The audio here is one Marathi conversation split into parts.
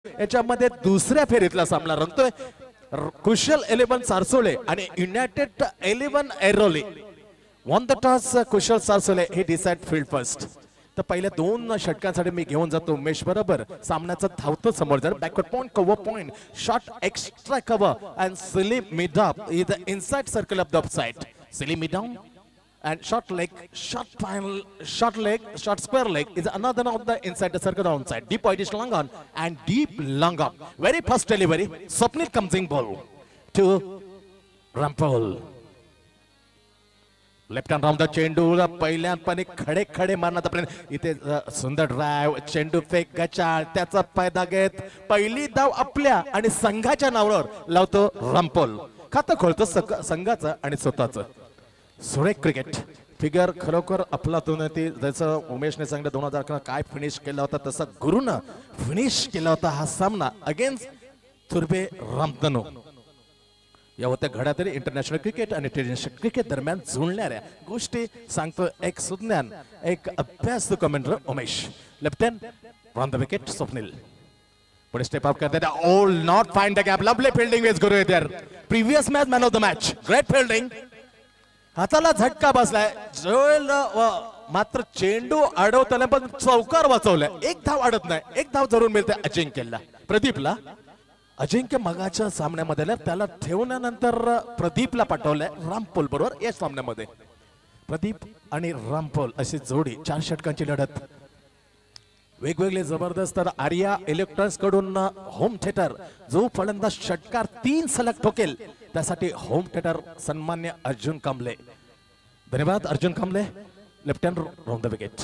याच्यामध्ये दुसऱ्या फेरीतला सामना रंगतोय कुशल 11 सारसोळे आणि United 11 Airoli. Won the toss Kushal Sarsole हे डिसाइड फील्ड फर्स्ट. तर पहिल्या दोन षटकांसाठी मी घेऊन जातो उमेश बरोबर. सामन्याचं धावतं समोर जर backward point cover point shot extra cover and silly mid up is the inside circle of the offside. Silly mid down and short leg, short square leg is another of the inside the circle downside. Deep whitish long on and deep long up. Very first delivery. Swapnil comes in ball to Rampal. Left hand round the चेंडू पहिल्यापणे खडे खडे मारण्याचा प्रयत्न. इथे सुंदर ड्राइव चेंडू फेक गचाळ त्याचा फायदा घेत पहिली धाव आपल्या आणि संघाच्या नावावर लावतो रामपोल. खातं खोलतो संघाचं आणि स्वतःचं. सुरेख क्रिकेट फिगर खरोखर अफलातून ती जसं उमेशने सांगितलं 2011 काय फिनिश केला होता तसा गुरुनं फिनिश केला होता हा सामना अगेन्स्ट थुर्बे रामतनू. या होत्या घडातरी इंटरनॅशनल क्रिकेट आणि इंटरनॅशनल क्रिकेट दरम्यान जुळणाऱ्या गोष्टी सांगतो एक सुज्ञान एक अभ्यासू commenter Umesh. Left hand on the wicket Swapnil पुढे स्टेप अप करते. All not find the gap. Lovely fielding is Guru there. Previous match man of the match. Great fielding. हाताला झटका बसलाय मात्र चेंडू अडवताना पण चौकार वाचवलाय. एक धाव अडत नाही. एक धाव जरूर मिळते अजिंक्यला प्रदीपला. अजिंक्य मगाच्या सामन्यामध्ये त्याला ठेवण्यानंतर प्रदीपला पाठवलंय रामपोल बरोबर. या सामन्यामध्ये प्रदीप आणि रामपोल अशी जोडी 4 षटकांची लढत वेगवेगळे जबरदस्त. तर आर्या इलेक्ट्रॉनिक्स कडून होम थिएटर जो फलंदाज षटकार 3 सलग ठोकेल त्यासाठी होम थिएटर सन्मान्य अर्जुन कांबळे. धन्यवाद Arjun Kamble. Left hand round the wicket.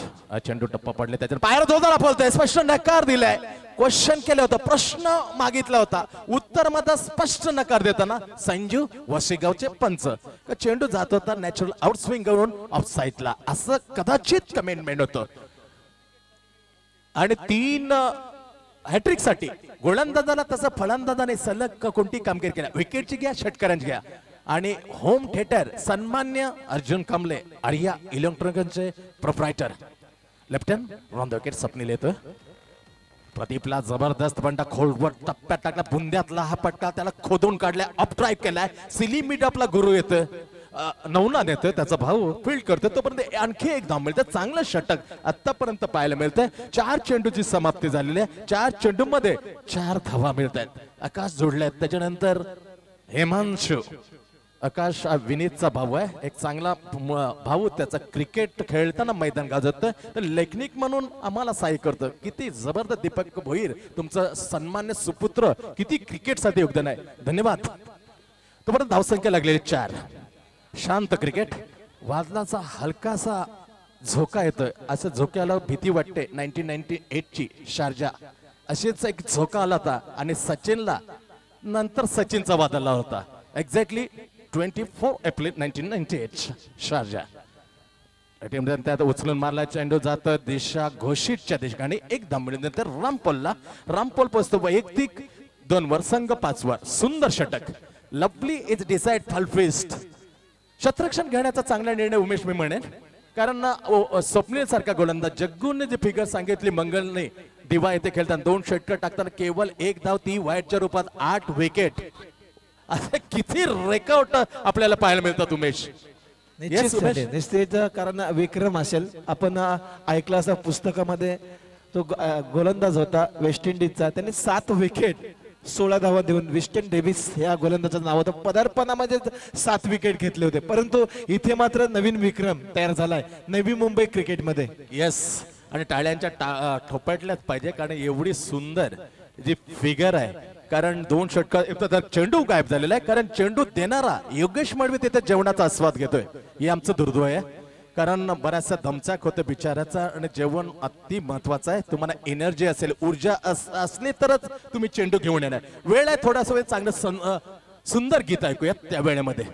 चेंडू टप्पा पडले त्याच्या पायावर जोरदार बोलतोय. स्पष्ट नकार दिलाय. क्वेश्चन केले होतं प्रश्न मागितला होता उत्तर मध्ये स्पष्ट नकार देताना संजू वशिगावचे पंच. चेंडू जात होता नॅचरल आउट स्विंग करून ऑफ साईडला असं कदाचित कमेंटमेंट होतं. आणि 3 हॅट्रिक साठी गोलंदाजाला तसं फलंदाजाने सलग कोणती कामगिरी केली. विकेटची घ्या षटकारांची घ्या. आणि होम थिएटर सन्मान्य अर्जुन कांबळे आर्या इलेक्ट्रॉनिक्सचे proprietor. Left hand round the wicket Swapnil येतो. प्रदीपला जबरदस्त फंडा खोलवर टप्प्यात टाकला. बुंद्यातला हा पटका त्याला खोदून काढलाय. अप ड्राईव्ह केलाय. सिली मिड अपला गुरु येतं. नवनाथ येतं त्याचा भाऊ फील्ड करतो. तोपर्यंत आणखी एक धाव मिळतं. चांगलं षटक आतापर्यंत पाहायला मिळतंय. 4 चेंडूची समाप्ती झालेली आहे. 4 चेंडू मध्ये 4 धावा मिळत आहेत. आकाश जोडले. त्याच्यानंतर हेमांशु. आकाश विनीतचा भाऊ आहे. एक चांगला भाऊ त्याचा क्रिकेट खेळताना मैदान गाजवतं. तर लेखनिक म्हणून आम्हाला सहाय्य करतं. किती जबरदस्त दीपक भोईर तुमचं सन्मान्य सुपुत्र किती क्रिकेटसाठी योगदान आहे. धन्यवाद. तोपर्यंत धावसंख्या लागलेली 4. शांत क्रिकेट. वादळाचा हलकासा झोका येतोय. असं झोक्याला भीती वाटते. 1998 ची शारजा अशीच एक झोका आला होता आणि सचिनला नंतर सचिनचा वाद आला होता. Exactly 24 April 1998 Sharjah. त्यात उचलून मारला. चेंडू जात दिशा घोषितच्या दिशेने. एक धावल्यानंतर रामपोल पोचतो वैयक्तिक 2 वर संघ 5 वर. सुंदर षटक. लवली इज डिसाइड फलफिस्ट. शतरक्षण घेण्याचा चांगला निर्णय उमेश मी म्हणेन. कारण स्वप्नील सारखा गोलंदाज जग्गूने जी फिगर सांगितली मंगलने दिवा येथे खेळताना 2 षटकर टाकताना केवळ 1 धाव ती वाईटच्या रूपात 8 विकेट. असे किती रेकॉर्ड आपल्याला पाहायला मिळतात उमेश. निश्चित कारण विक्रम असेल. आपण ऐकला असं पुस्तकामध्ये तो गोलंदाज होता वेस्ट इंडिजचा. त्यांनी 7 विकेट 16 धावा देऊन विस्टन डेव्हिस या गोलंदाजाचं नाव होतं. पदार्पणामध्ये 7 विकेट घेतले होते. परंतु इथे मात्र नवीन विक्रम तयार झालाय नवी मुंबई क्रिकेटमध्ये. येस. आणि टाळ्यांच्या ठोपटल्याच पाहिजे कारण एवढी सुंदर जी फिगर आहे. कारण 2 षटकार चेंडू गायब झालेला आहे. कारण चेंडू देणारा योगेश मडवी तिथे जेवणाचा आस्वाद घेतोय. हे आमचं दुर्दैव आहे. कारण बराचसा दमचाक होतं बिचाराचा. आणि जेवण अति महत्वाचं आहे. तुम्हाला एनर्जी असेल ऊर्जा असली तरच तुम्ही चेंडू घेऊन येणार. वेळ आहे थोडासा वेळ चांगलं सुंदर गीत ऐकूया त्या वेळेमध्ये.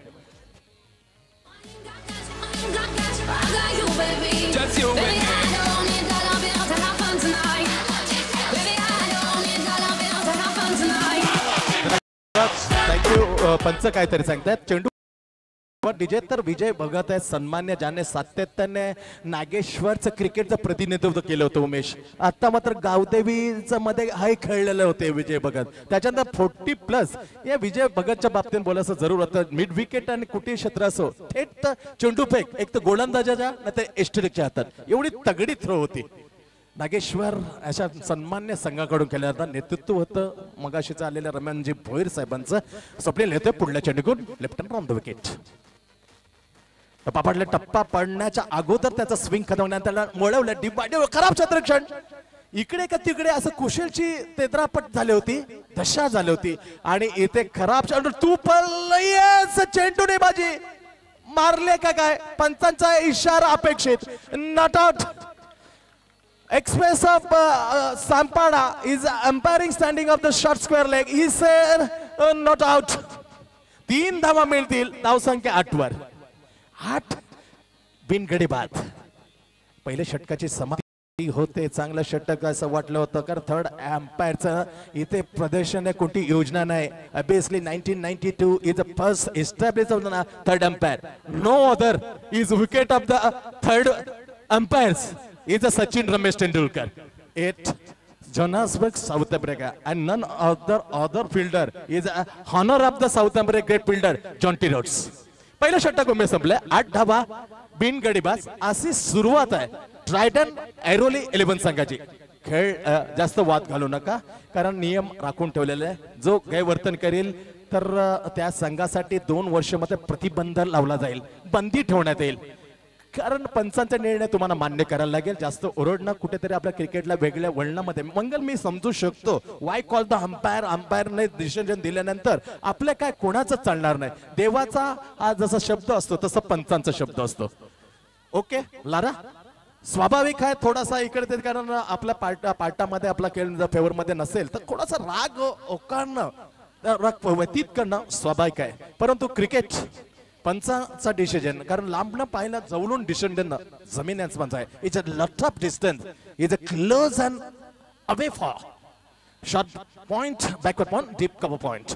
थँक्यू. पंच काहीतरी सांगतायत. चेंडू डीजे तर विजय भगत आहे सन्मान्य ज्याने सातत्याने नागेश्वरचं क्रिकेटचं प्रतिनिधित्व केलं होतं उमेश. आता मात्र गावदेवीचं मध्ये हाय खेळलेले होते विजय भगत. त्याच्यानंतर 40+ या विजय भगतच्या बाबतीत बोलायचं जरूर होतं. मिड विकेट आणि कुठे क्षेत्र असो थेट चेंडू फेक एक तर गोलंदाजाच्या नाही तर एस्टेरिकच्या हातात एवढी तगडी थ्रो होती. नागेश्वर अशा सन्मान्य संघाकडून केलं जातं. नेतृत्व होतं मगाशीच आलेल्या रमणजी भोईर साहेबांचं. स्वप्नील येतोय पुढल्या चेंडूकडून left hand from the wicket. पापडले टप्पा पडण्याच्या अगोदर त्याचा स्विंग खतवण्यात त्याला वळवलं डिवाइडर खराब क्षेत्ररक्षण. इकडे का तिकडे असं कुशलची तेद्रापट झाली होती दशा झाली होती आणि इथे खराब तू चेंडूने बाजी मारले का काय पंचांचा इशारा अपेक्षित. Not out. Express of Sampada is umpiring standing of the short square leg. He said not out. 3 धावा मिळतील. धावसंख्या 8 वर. 8 बिनगडी बाद. पहिले षटकाची समाप्ती होते. चांगलं षटक असं वाटलं होतं कारण थर्ड अंपायरचं इथे प्रदर्शन आहे कोणती योजना नाही. Obviously 1992 is the first established of the third umpire. No other is wicket of the third umpires. Is a Sachin Ramesh Tendulkar. 8 Johannesburg, South Africa, and none other fielder is a honor of the South Africa great fielder John T. Rhodes. पहिलं षटक उमेश संपले. 8 धावा बिनगडीबाज अशी सुरुवात आहे ट्रायडन ऐरोली 11 संघाची. खेळ जास्त वाद घालू नका कारण नियम राखून ठेवलेले आहे. जो गैरवर्तन करेल तर त्या संघासाठी 2 वर्ष मध्ये प्रतिबंध लावला जाईल. बंदी ठेवण्यात येईल कारण पंचांचा निर्णय तुम्हाला मान्य करायला लागेल. जास्त ओरडणं कुठेतरी आपल्या क्रिकेटला वेगळ्या वळणामध्ये मंगल मी समजू शकतो. वाय कॉल द अंपायरने डिसिजन दिल्यानंतर आपल्या काय कोणाचं चालणार नाही. देवाचा हा जसा शब्द असतो तसा पंचांचा शब्द असतो. ओके लारा स्वाभाविक आहे थोडासा इकडे कारण आपल्या पार्टामध्ये आपला खेळ जर फेवर मध्ये नसेल तर थोडासा राग ओकारणं राग व्यतीत करणं स्वाभाविक आहे. परंतु क्रिकेट पंचांचा डिसिजन कारण लांबणं पाहिलं जवळून डिसिजन देणं जमीन यांचं आहे. It's a lot of distance. Is a close and away for short point backward point deep cover point.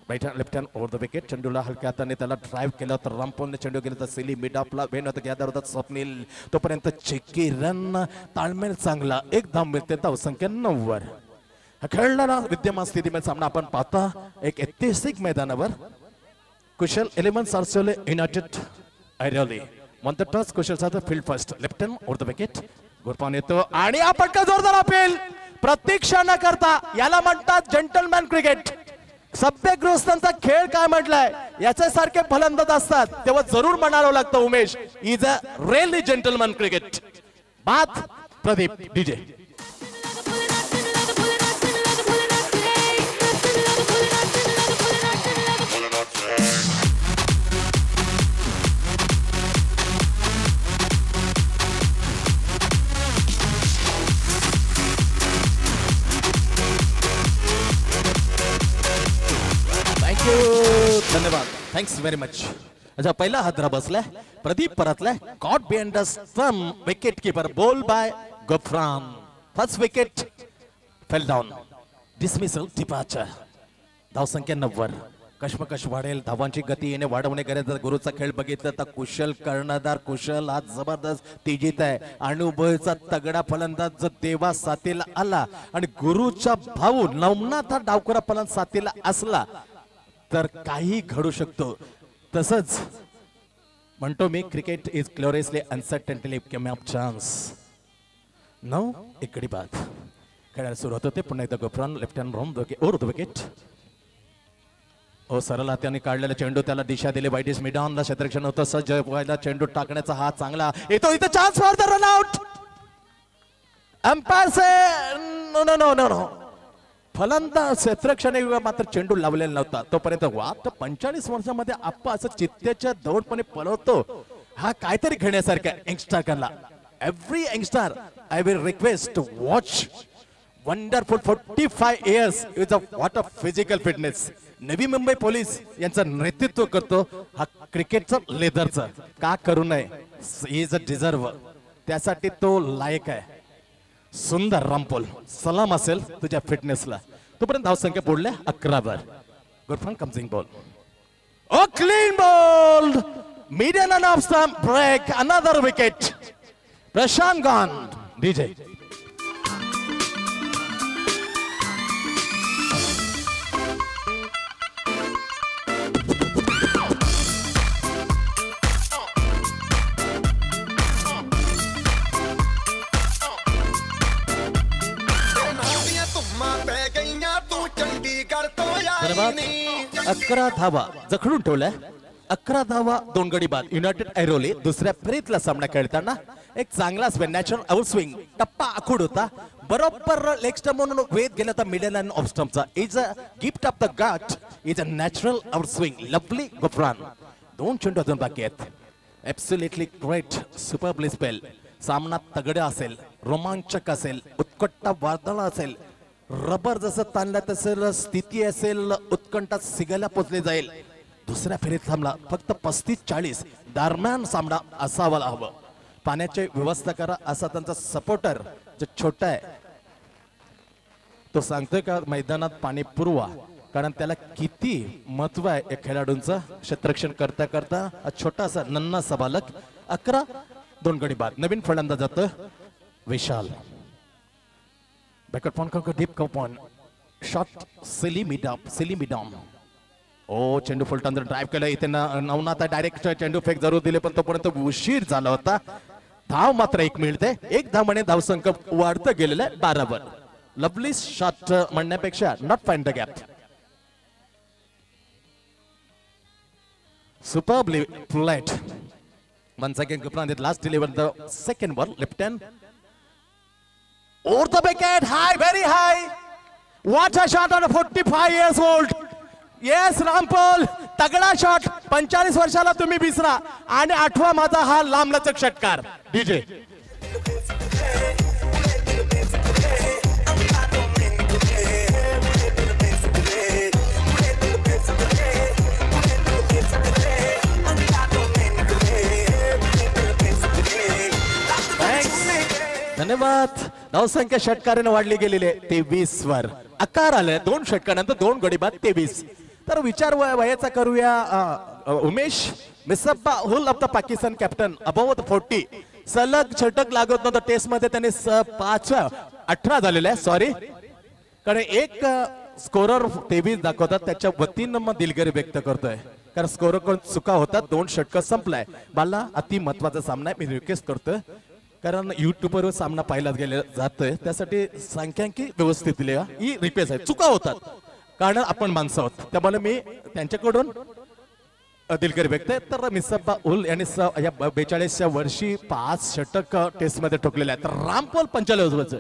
Right hand left hand over the wicket. चेंडूला हलक्या हाताने त्याला ड्राईव्ह केलं तर रामपोलने चेंडू गेला तर सिली मिड ऑफला वेन होतं गॅदर होतात स्वप्नील. तोपर्यंत चेकी रन ताळमेळ चांगला. 1 धाव मिळते. धावसंख्या 9 वर. खेळणारा विद्यमान स्थितीमध्ये सामना आपण पाहता एक ऐतिहासिक मैदानावर. कुशल 11 सारसोले युनायटेड ऐरोली. म्हणतो टॉस कुशलचा field first left hand over the wicket. गुरपान येतो आणि आपण का जोरदार अपील प्रतीक्षा न करता याला म्हणतात जेंटलमॅन क्रिकेट. सभ्य गृहस्थांचा खेळ काय म्हटलाय याच्यासारखे फलंदाज असतात तेव्हा जरूर म्हणावं लागतं Umesh is a really gentleman cricket. बात प्रदीप डीजे. धन्यवाद थँक्स व्हेरी मच. अच्छा पहिला हादरा बसलाय प्रदीप परतलाय. Caught behind the stump wicket keeper ball by Gafran. First wicket fell down. Dismissal departure. धावसंख्या 90. कश्मकश वाढेल. धावांची गती येणे वाढवणे गरजेचं. गुरुचा खेळ बघितलं तर कुशल कर्णधार कुशल आज जबरदस्त तेजीत आहे. अनुभवचा तगडा फलंदाज जर देवा साथीला आला आणि गुरुचा भाऊ नवनाथ हा डावखुरा फलंदाज साथीला असला तर काही घडू शकतो. तसंच म्हणतो मी cricket is gloriously uncertainly come of chance. 9 इकडे बाद. खेळायला सुरुवात होते. पुन्हा एकदा Gafran left hand from over the wicket. सरळ हाताने काढलेला चेंडू त्याला दिशा दिली. वाईट मिडॉनला क्षेत्ररक्षण होतं. सज्ज व्हायला चेंडू टाकण्याचा हा चांगला येतो. इथं chance for the run out. Umpire से no no no no no. फलंदाज क्षेत्ररक्षणे मात्र चेंडू लावलेला नव्हता. तोपर्यंत वाट 45 वर्षामध्ये आप्पा असं चित्त्याच्या दौडपणे पळवतो हा काहीतरी घेण्यासारखा यंगस्टर करला. Every youngster I will request to watch wonderful 45 years is a what of physical fitness. नवी मुंबई पोलीस यांचं नेतृत्व करतो हा क्रिकेटचा लेदरचा. का करू नये. Is a deserve. त्यासाठी तो लायक आहे. सुंदर रामपोल सलाम असेल तुझ्या फिटनेसला. तोपर्यंत धावसंख्या बोलल्या 11 वर. गुरफान कम्सिंग ball. A clean ball. Median and off stump break. Another wicket. Prashant gone. DJ. धन्यवाद. 11 धावा जखडून ठेवल्या. 11 धावा 2 गडी बाद. युनायटेड ऐरोली दुसऱ्या फेरीतला सामना खेळताना एक चांगला स्विंग, नॅचरल आउट स्विंग, टप्पा आखूड होता. बरोबर लेग स्टंप म्हणून वेध गेला होता मिडल अँड ऑफ स्टंपचा. Is a gift of the god. Is a natural out swing. Lovely Gufran. 2 चेंडू अजून बाकी आहेत. Absolutely great superbly spell. सामना तगडा असेल, रोमांचक असेल, उत्कट वादळ असेल, रबर जसं ताणलं तसं स्थिती असेल, उत्कंठात सिगायला पोचले जाईल. दुसऱ्या फेरीत थांबला फक्त 35-40 दरम्यान सामना असावा हवं. पाण्याची व्यवस्था करा असा त्यांचा सपोर्टर जो छोटा आहे तो सांगतोय का मैदानात पाणी पुरवा, कारण त्याला किती महत्व आहे या खेळाडूंचं. क्षेत्ररक्षण करता करता छोटासा नन्नासा बालक. 11 2 गडी बाद. नवीन फलंदाज जातं विशाल. Backward point का deep का point. Shot silly midam. ओ चेंडू फलटंदर ड्राइव्ह केलं. इथे नवनाथ डायरेक्ट चेंडू फेक जरूर दिले पण तोपर्यंत उशीर झाला होता. धाव मात्र 1 मिळते. 1 धावाने धावसंख्या वाढत गेलेलं आहे 12 वर. लवली शॉट म्हणण्यापेक्षा not find the gap. Superbly played. Once again, Gupran did last deliver the second ball, left hand. Over the wicket, high, very high. What a shot on a 45 years old. Yes, Rampal, तगडा शॉट. 45 वर्षाला तुम्ही विसरा आणि 8वा माझा हा लांबलचक षटकार. डीजे धन्यवाद. धावसंख्या षटकाराने वाढली गेलेली आहे 23 वर. आकार आले 2 षटकारानंतर 2 गडी बाद 23. तर विचार वयाचा करूया. Umesh Misbah ul of the Pakistan captain above the 40. सलग षटक लागत नव्हतं टेस्ट मध्ये. त्याने 18 झालेले आहे. सॉरी, कारण एक स्कोरर 23 दाखवतात त्याच्या वतीनं मग दिलगिरी व्यक्त करतोय, कारण स्कोरर कोण चुका होतात. 2 षटक संपलाय. बाला अति महत्वाचा सामना आहे. मी रिक्वेस्ट करतोय कारण युट्यूबवर सामना पाहिला गेला जातोय त्यासाठी संख्यांकी व्यवस्थित दिले. ही रिक्वेस्ट आहे. चुका होतात कारण आपण माणसं आहोत, त्यामुळे मी त्यांच्याकडून दिलगिरी व्यक्त आहे. तर मिसब्बा उल यांनी या 42व्या वर्षी 5 षटक टेस्ट मध्ये ठोकलेले आहेत. रामपाल 45 वर्षाचे.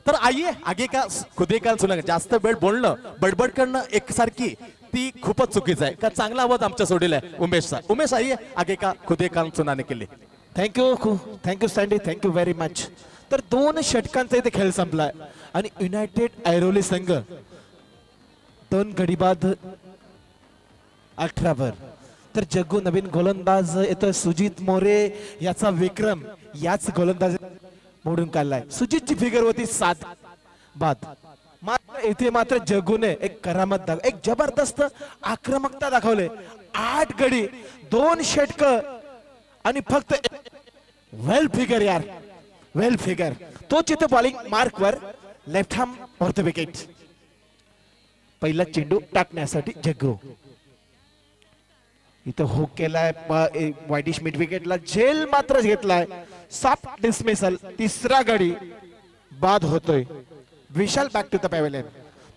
तर आइए आगे का खुदे काल सुना. जास्त वेळ बोलणं बडबड करणं एकसारखी ती खूपच चुकीचं आहे. का चांगला आवाज आमच्या सोडलेला आहे उमेशचा. उमेश आइए आगे का खुदे काल सुनाने के लिए. Thank you sandy, thank you very much. तर 2 षटकांचा इथे खेळ संपलाय आणि युनायटेड ऐरोली संघ 2 गडी बाद 18 वर. तर जग्गू नवीन गोलंदाज येतोय. सुजित मोरे याचा विक्रम याच गोलंदाज मोडून काढलाय. सुजितची फिगर होती 7 बाद. मात्र इथे मात्र जग्गूने एक करामत एक जबरदस्त आक्रमकता दाखवले. 8 गडी 2 षटक आणि फक्त वेल फिगर यार, वेल फिगर. तो चित्र बॉलिंग मार्क वर left ham of the wicket. पहिला चेंडू टाकण्यासाठी जग्गू इथं हुक केलाय. वाईडिश मिड विकेटला झेल मात्र घेतलाय. Soft dismissal. 3रा गडी बाद होतोय. विशाल बॅक टू द पॅव्हेलियन.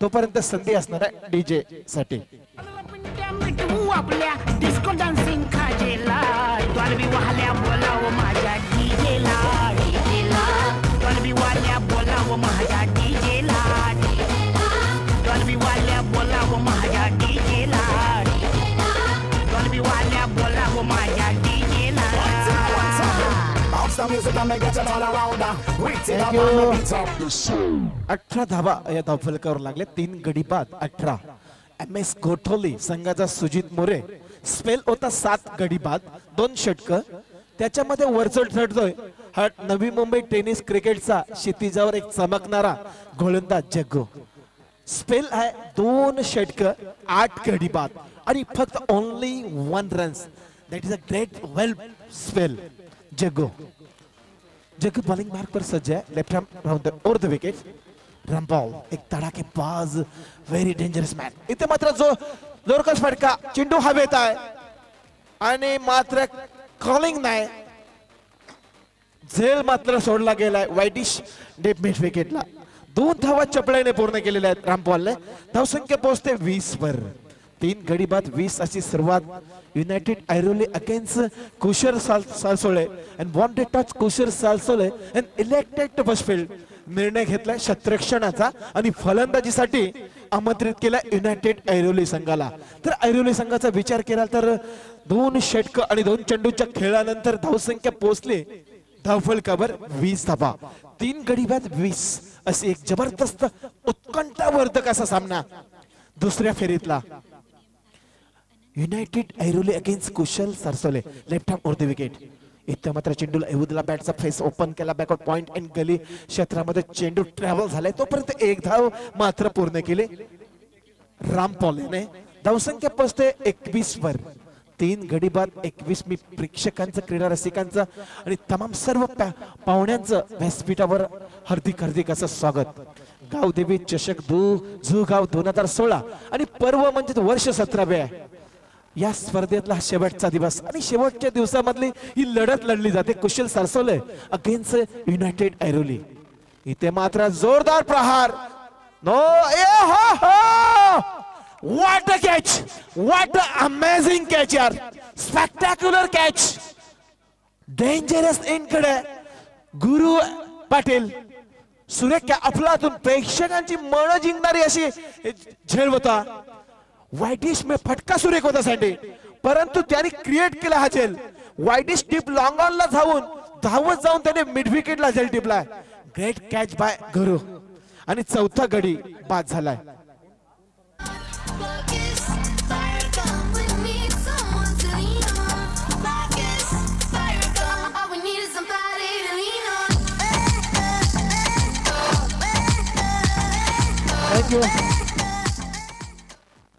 तोपर्यंत संधी असणार आहे डीजे साठी. आपल्या डिस्को डान्सिंग खाजेला द्वारबी वाहल्या बोलाव माझ्या डीजेला. द्वारबी वाल्या बोलाव माझ्या डीजेला. द्वारबी वाल्या बोलाव माझ्या डीजेला. द्वारबी वाल्या बोलाव माझ्या डीजेला. 18 धावा या धावफलकावर लागले. 3 गडी बाद 18. MS गोठोली संघाचा सुजित मोरे. स्पेल होता 7 गडी बाद 2 षटक. त्याच्यामध्ये वरचढ ठरतोय हा नवी मुंबई टेनिस क्रिकेटचा क्षितिजावर एक चमकणारा गोलंदाज जग्गू. स्पेल आहे 2 षटक 8 गडी बाद. आणि फक्त only 1 runs. That is a great well spell. Jaggu bowling mark पर सज्ज है. Left hand round the over the wicket. Rampal एक तडाखेबाज व्हेरी डेंजरस मॅन. इथे मात्र जो जोरकस फटका, चेंडू हवेत आहे आणि मात्र कॉलिंग नाही. झेल मात्र सोडला गेलाय वाईटिश डेप मिड विकेटला. 2 धावा चपळाईने पूर्ण केलेल्या आहेत रामपालने. धावसंख्या पोहोचते 20 वर. 3 गडी बाद 20 अशी सुरुवात. United Airoli against Kushal Sarsole and won the toss Kushal Sarsole and elected to बसफील्ड. निर्णय घेतलाय क्षेत्ररक्षणाचा आणि फलंदाजीसाठी आमंत्रित केला युनायटेड ऐरोली संघाला. तर ऐरोली संघाचा विचार केला तर 2 षटक आणि 2 चेंडूच्या खेळानंतर धावसंख्या पोहोचली धावफलकावर 20 धावा. 3 गडी बाद 20 अशी एक जबरदस्त उत्कंठावर्धक असा सामना दुसऱ्या फेरीतला. United Airoli against Kushal Sarsole. Left hand over the wicket. इथे मात्र चेंडूला एवढला बॅटचा फेस ओपन केला. बॅकआउट पॉइंट अँड गली क्षेत्रामध्ये चेंडू ट्रॅव्हल झालाय. तोपर्यंत 1 धाव मात्र पूर्ण केले रामपाल याने. धावसंख्या पोहोचते 21 वर. 3 गडी बाद 21. मी प्रेक्षकांचं, क्रीडा रसिकांचं आणि तमाम सर्व पाहुण्यांचं व्यासपीठावर हार्दिक असं स्वागत. गावदेवी चषक झुगाव 2016 आणि पर्व म्हणजे वर्ष 17वे आहे. या स्पर्धेतला शेवटचा दिवस आणि शेवटच्या दिवसामधली ही लढत लढली जाते कुशल सरसोले अगेन्स्ट युनायटेड ऐरोली. इथे मात्र जोरदार प्रहार. No what a catch, what a amazing catch यार. Spectacular catch. डेंजरस इनकडे गुरु पाटील सुरेख अफलातून प्रेक्षकांची मन जिंकणारी अशी झेल होता. वाईटिश में फटका सुरेख होता सँडी, परंतु त्याने क्रिएट केला हा झेल. वाईटिश टिप लॉंग ऑनला धावत जाऊन त्याने मिड विकेटला झेल टिपलाय. ग्रेट कॅच बाय गुरु आणि 4था गडी बाद झालाय. थँक्यू.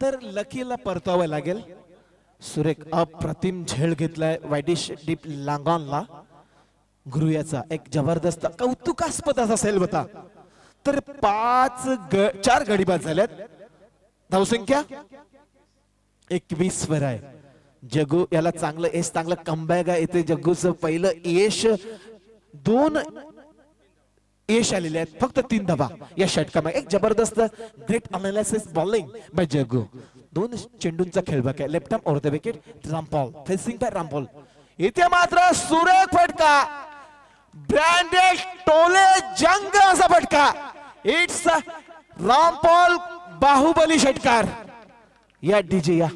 तर लकीला परतावं लागेल. सुरेख अप्रतिम झेल घेतलाय वाईटिश डीप लांगॉनला. गुरु याचा एक जबरदस्त कौतुकास्पद असा सेल होता. तर 4 गडी बाद झाल्यात. धावसंख्या 21 वर आहे. जग्गू याला चांगलं कमबॅक आहे. इथे जग्गूचं पहिलं दोन यश आलेले आहेत. फक्त 3 धावा या षटकामध्ये. एक जबरदस्त great analysis bowling by Jaggu. 2 चेंडूंचा खेळ बघा. Left arm over the wicket. Rampal facing by Rampal. इथे मात्र सुरेख फटका. ब्रँडेड टोले जंग असा फटका. इट्स रामपाल बाहुबली षटकार. या डीजे या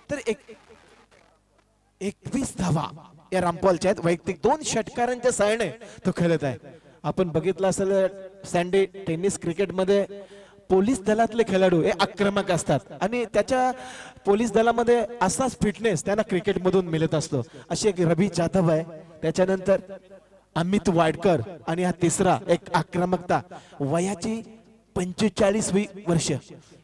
तर 21 धावा या रामपालच्या आहेत. वैयक्तिक 2 षटकारांच्या सहाय्याने तो खेळत आहे. आपण बघितलं असेल सँडी टेनिस क्रिकेटमध्ये पोलीस दलातले खेळाडू हे आक्रमक असतात आणि त्याच्या पोलीस दलामध्ये असाच फिटनेस त्यांना क्रिकेटमधून मिळत असतो. अशी एक रवी जाधव आहे. त्याच्यानंतर अमित वाडकर आणि हा तिसरा एक आक्रमकता वयाची 45वी वर्ष.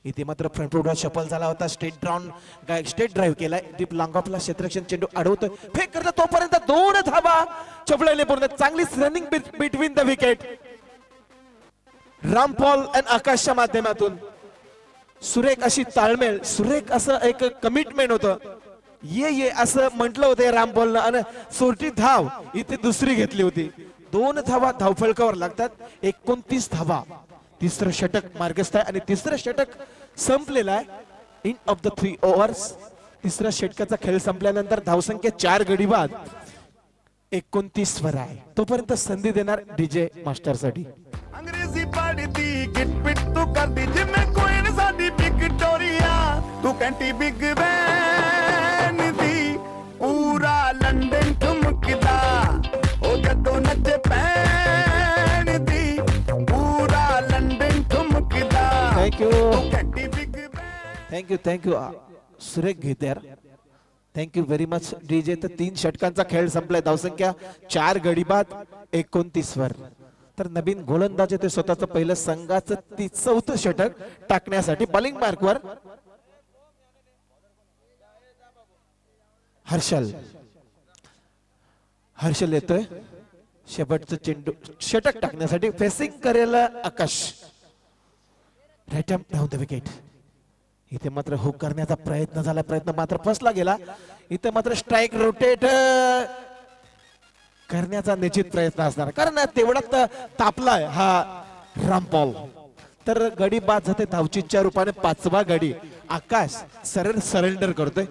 इथे मात्र फ्रंट फुटवर शफल झाला होता. स्टेट ड्राईव्ह केलाय. डीप लॉंग ऑफला क्षेत्ररक्षण चेंडू अडवतोय. फेक करतो तोपर्यंत 2 धावा चपळाईने पूर्ण. चांगलीच running between the wicket. Rampal आणि आकाशच्या माध्यमातून सुरेख अशी ताळमेळ, सुरेख असं एक कमिटमेंट होतं. ये असं म्हटलं होतं रामपालनं आणि सोरटी धाव इथे दुसरी घेतली होती. 2 धावा धावफलकावर लागतात. 29 धावा. तिसरं षटक मार्गस्थ आहे आणि तिसरं षटक संपलेलं आहे. In of the 3 overs. तिसऱ्या षटकाचा खेळ संपल्यानंतर धावसंख्या 4 गडी बाद 29 वर आहे. तोपर्यंत संधी देणार डीजे मास्टर साठी. अंग्रेजी पढ़ती गिट पिट तू करती जिम्मे कोई न साडी विक्टोरिया तू कैंटी बिग बैन दी पूरा लंदन ठुमकदा ओ जदों नचे पैन दी पूरा लंदन ठुमकदा थँक्यू कैंटी बिग बैन. थँक्यू सुरेख घेत्यार. Thank you very much DJ. तर 3 षटकांचा खेळ संपलाय. धावसंख्या 4 गडी बाद 29 वर. तर नवीन गोलंदाज ते स्वतःचं पहिलं संघाचं 4थं षटक टाकण्यासाठी बॉलिंग मार्कवर हर्षल येतोय. शेवटचं चेंडू षटक टाकण्यासाठी फेसिंग करेल Akash. Right arm down the wicket. इथे मात्र हुक करण्याचा प्रयत्न झाला. प्रयत्न मात्र फसला गेला. इथे मात्र स्ट्राइक रोटेट करण्याचा निश्चित प्रयत्न असणार, कारण तेवढाच तापलाय हा रामपॉल. तर गडी बाद जाते धावचीच्या रूपाने. 5वा गडी आकाश सरळ सरेंडर करतोय.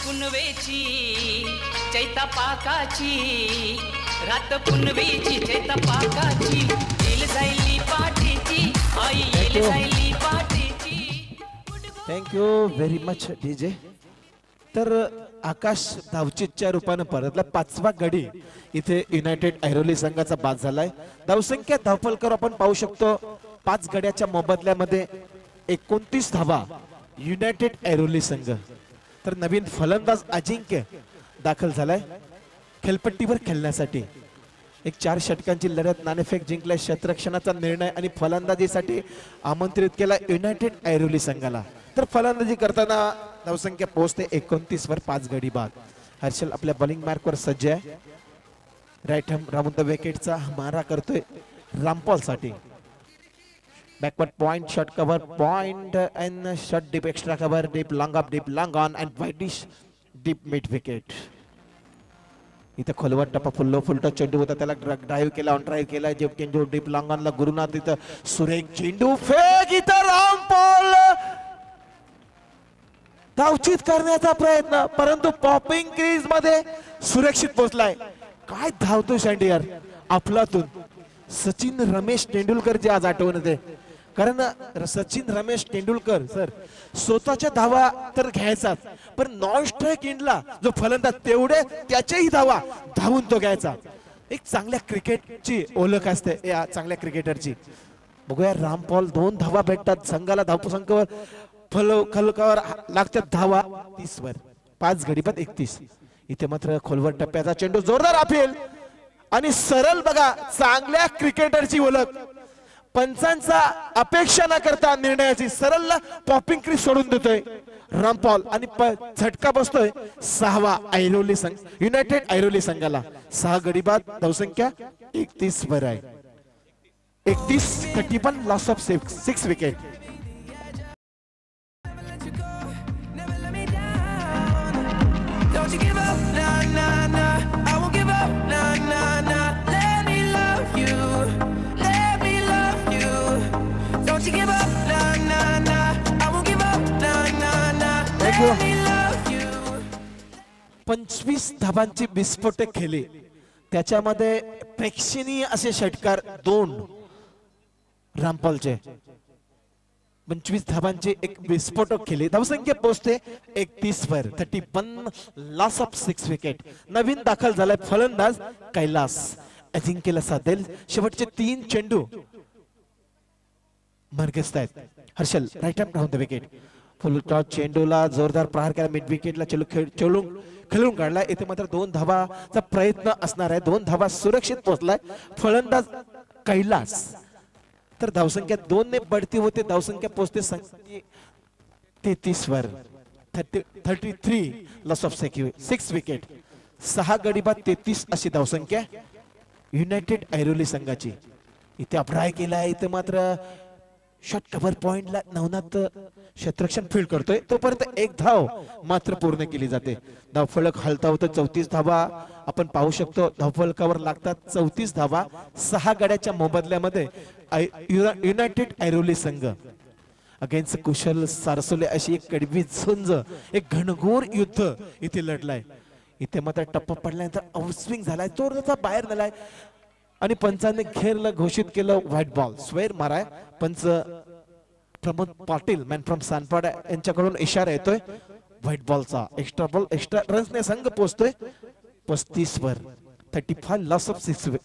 पुनवेची चैता पाकाची, रात पुनवेची चैता पाकाची, येल जायली पाठीची आई, येल जायली पाठीची. Thank you very much DJ. तर आकाश धावचीच्या रूपाने परतला. 5वा गडी इथे युनायटेड ऐरोली संघाचा बाद झालाय. धावसंख्या धावफलकर आपण पाहू शकतो. 5 गड्याच्या मोबदल्यामध्ये 29 धावा युनायटेड ऐरोली संघ. तर नवीन फलंदाज अजिंक्य दाखल झालाय खेळपट्टीवर खेळण्यासाठी. एक 4 षटकांची लढत नाणेफेक जिंकलाय. क्षेत्ररक्षणाचा निर्णय आणि फलंदाजीसाठी आमंत्रित केला युनायटेड ऐरोली संघाला. तर फलंदाजी करताना धावसंख्या पोहोचते 29 वर. 5 गडी बाद. हर्षल आपल्या बॉलिंग मार्कवर सज्ज आहे. राईट हॅम राऊंड द विकेटचा मारा करतोय रामपॉल साठी. Backward point, shot cover, point and shot deep, extra cover, deep, long up, deep, long on and widish, deep mid wicket. इथे खोलवर टप्पा फुलटा चेंडू होता, त्याला ड्राईव्ह केला, ऑन ड्राईव्ह केला. जेप चेंडू डीप लॉंग ऑनला गुरुनाथ. इथं सुरेख चेंडू फेक. इथं रामपॉल धावचीत करण्याचा प्रयत्न, परंतु पॉपिंग क्रीज मध्ये सुरक्षित पोहोचलाय. काय धावतो सँडियर आपलातून. सचिन रमेश तेंडुलकर जे आज आठवण येते, कारण सचिन रमेश तेंडुलकर सर स्वतःच्या धावा तर घ्यायचाच, पण नॉन स्ट्राइक इंडला जो फलंदाज तेवढे त्याच्याही धावा धावून तो घ्यायचा. एक चांगल्या क्रिकेटची ओळख असते या चांगल्या क्रिकेटरची. बघूया रामपॉल 2 धावा भेटतात संघाला. धावसंख्येवर फलकावर लागतात धावा 30 वर. 5 गडी बाद 31. इथे मात्र खोलवर टप्प्याचा चेंडू जोरदार अपील आणि सरळ. बघा चांगल्या क्रिकेटरची ओळख. पंचांचा अपेक्षा न करता निर्णयाची सरळ पॉपिंग क्रीज सोडून देतोय रामपॉल आणि झटका बसतोय 6वा ऐरोली संघ युनायटेड ऐरोली संघाला. 6 गडी बाद. धावसंख्या 31 वर आहे. 31 लॉस ऑफ 6 विकेट. पंचवीस धावांची विस्फोटक खेळली. त्याच्यामध्ये प्रेक्षणीय असे षटकार 2 रामपॉलचे. 25 धावांची एक विस्फोटक खेळली. धावसंख्या पोहोचते 31 वर. 31 लॉस ऑफ 6 विकेट. नवीन दाखल झालाय फलंदाज कैलास. अजिंक्यला साथ देईल. शेवटचे 3 चेंडू मरगस्त आहेत. Harshal right arm down the wicket. Full toss चेंडूला जोरदार प्रहार केला. मिड विकेटला खेळून काढला. इथे मात्र 2 धावाचा प्रयत्न असणार आहे. 2 धावा सुरक्षित पोहोचलाय फलंदाज कैलास. तर धावसंख्या 2 ने बढती होते. धावसंख्या पोहोचते 33 वर. 33 लॉस ऑफ 6 विकेट. 6 गडी बाद 33 अशी धावसंख्या युनायटेड ऐरोली संघाची. इथे अपराय केला. इथे मात्र शॉट कव्हर पॉइंटला नवनाथ क्षेत्ररक्षण फील्ड करतोय. तोपर्यंत 1 धाव मात्र पूर्ण केली जाते. धावफलक हलता होतं. 34 धावा आपण पाहू शकतो. धावफलकावर लागतात 34 धावा. 6 गड्याच्या मोबदल्यामध्ये युनायटेड ऐरोली संघ अगेन्स्ट कुशल सारसोले अशी एक कडवी झुंज, एक घनघोर युद्ध इथे लढलाय. इथे मात्र टप्पा पडल्यानंतर आउटस्विंग झालाय. चोरचा बाहेर झालाय आणि पंचांनी खेळला घोषित केलं व्हाईट बॉल. स्वेर माराय. पंच प्रमोद पाटील मॅन फ्रॉम सानपाडा यांच्याकडून इशारा येतोय व्हाईट बॉलचा एक्स्ट्रा बॉल एक्स्ट्रा रन्सने संघ पोहोचतोय 35 वर. 35 लॉस ऑफ 6.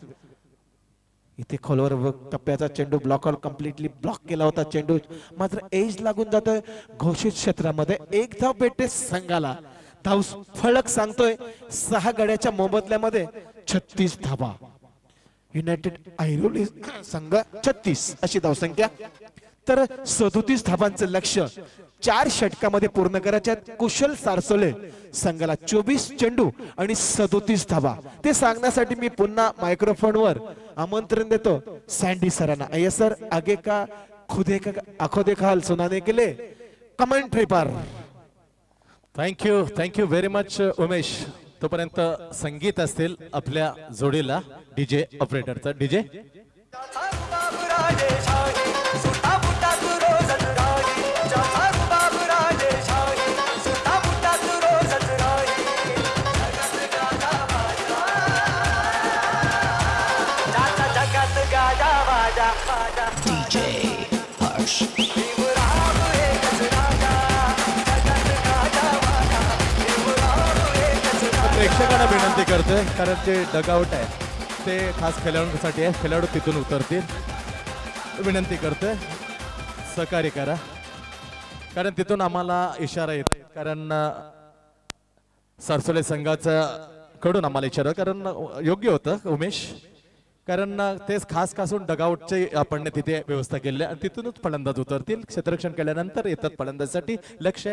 इथे खोलवर टप्प्याचा चेंडू ब्लॉक आउट कम्प्लिटली ब्लॉक केला होता चेंडू, मात्र एज लागून जातोय घोषित क्षेत्रामध्ये. एक धाव भेटते संघाला. धाव फलक सांगतोय 6 गड्याच्या मोबदल्यामध्ये 36 धावा. युनायटेड ऐरोली संघ 36 अशी धावसंख्या. तर 37 धावांचं लक्ष्य 4 षटकामध्ये पूर्ण करायच्या कुशल सारसोले संघाला 24 चेंडू आणि 37 धावा. ते सांगण्यासाठी मी पुन्हा मायक्रोफोनवर आमंत्रण देतो सँडी सरांना. अय्या सर, आगे का खुदे का आखो देखा हाल सुनाने के लिए कमेंट्री पर. Thank you very much Umesh. तोपर्यंत संगीत असतील आपल्या जोडीला डीजे ऑपरेटरचा. डीजे प्रेक्षकांना विनंती करतोय, कारण ते डगआउट आहे ते खास खेळाडूंसाठी आहे. खेळाडू तिथून उतरतील. विनंती करतोय सहकार्य करा, कारण तिथून आम्हाला इशारा येत. कारण सरसोले संघाचा कडून आम्हाला इशारा, कारण योग्य होतं उमेश, कारण तेच खास करून डगआउटचे आपण तिथे व्यवस्था केली आणि तिथूनच फलंदाज उतरतील. क्षेत्ररक्षण केल्यानंतर येतात फलंदाजासाठी. लक्ष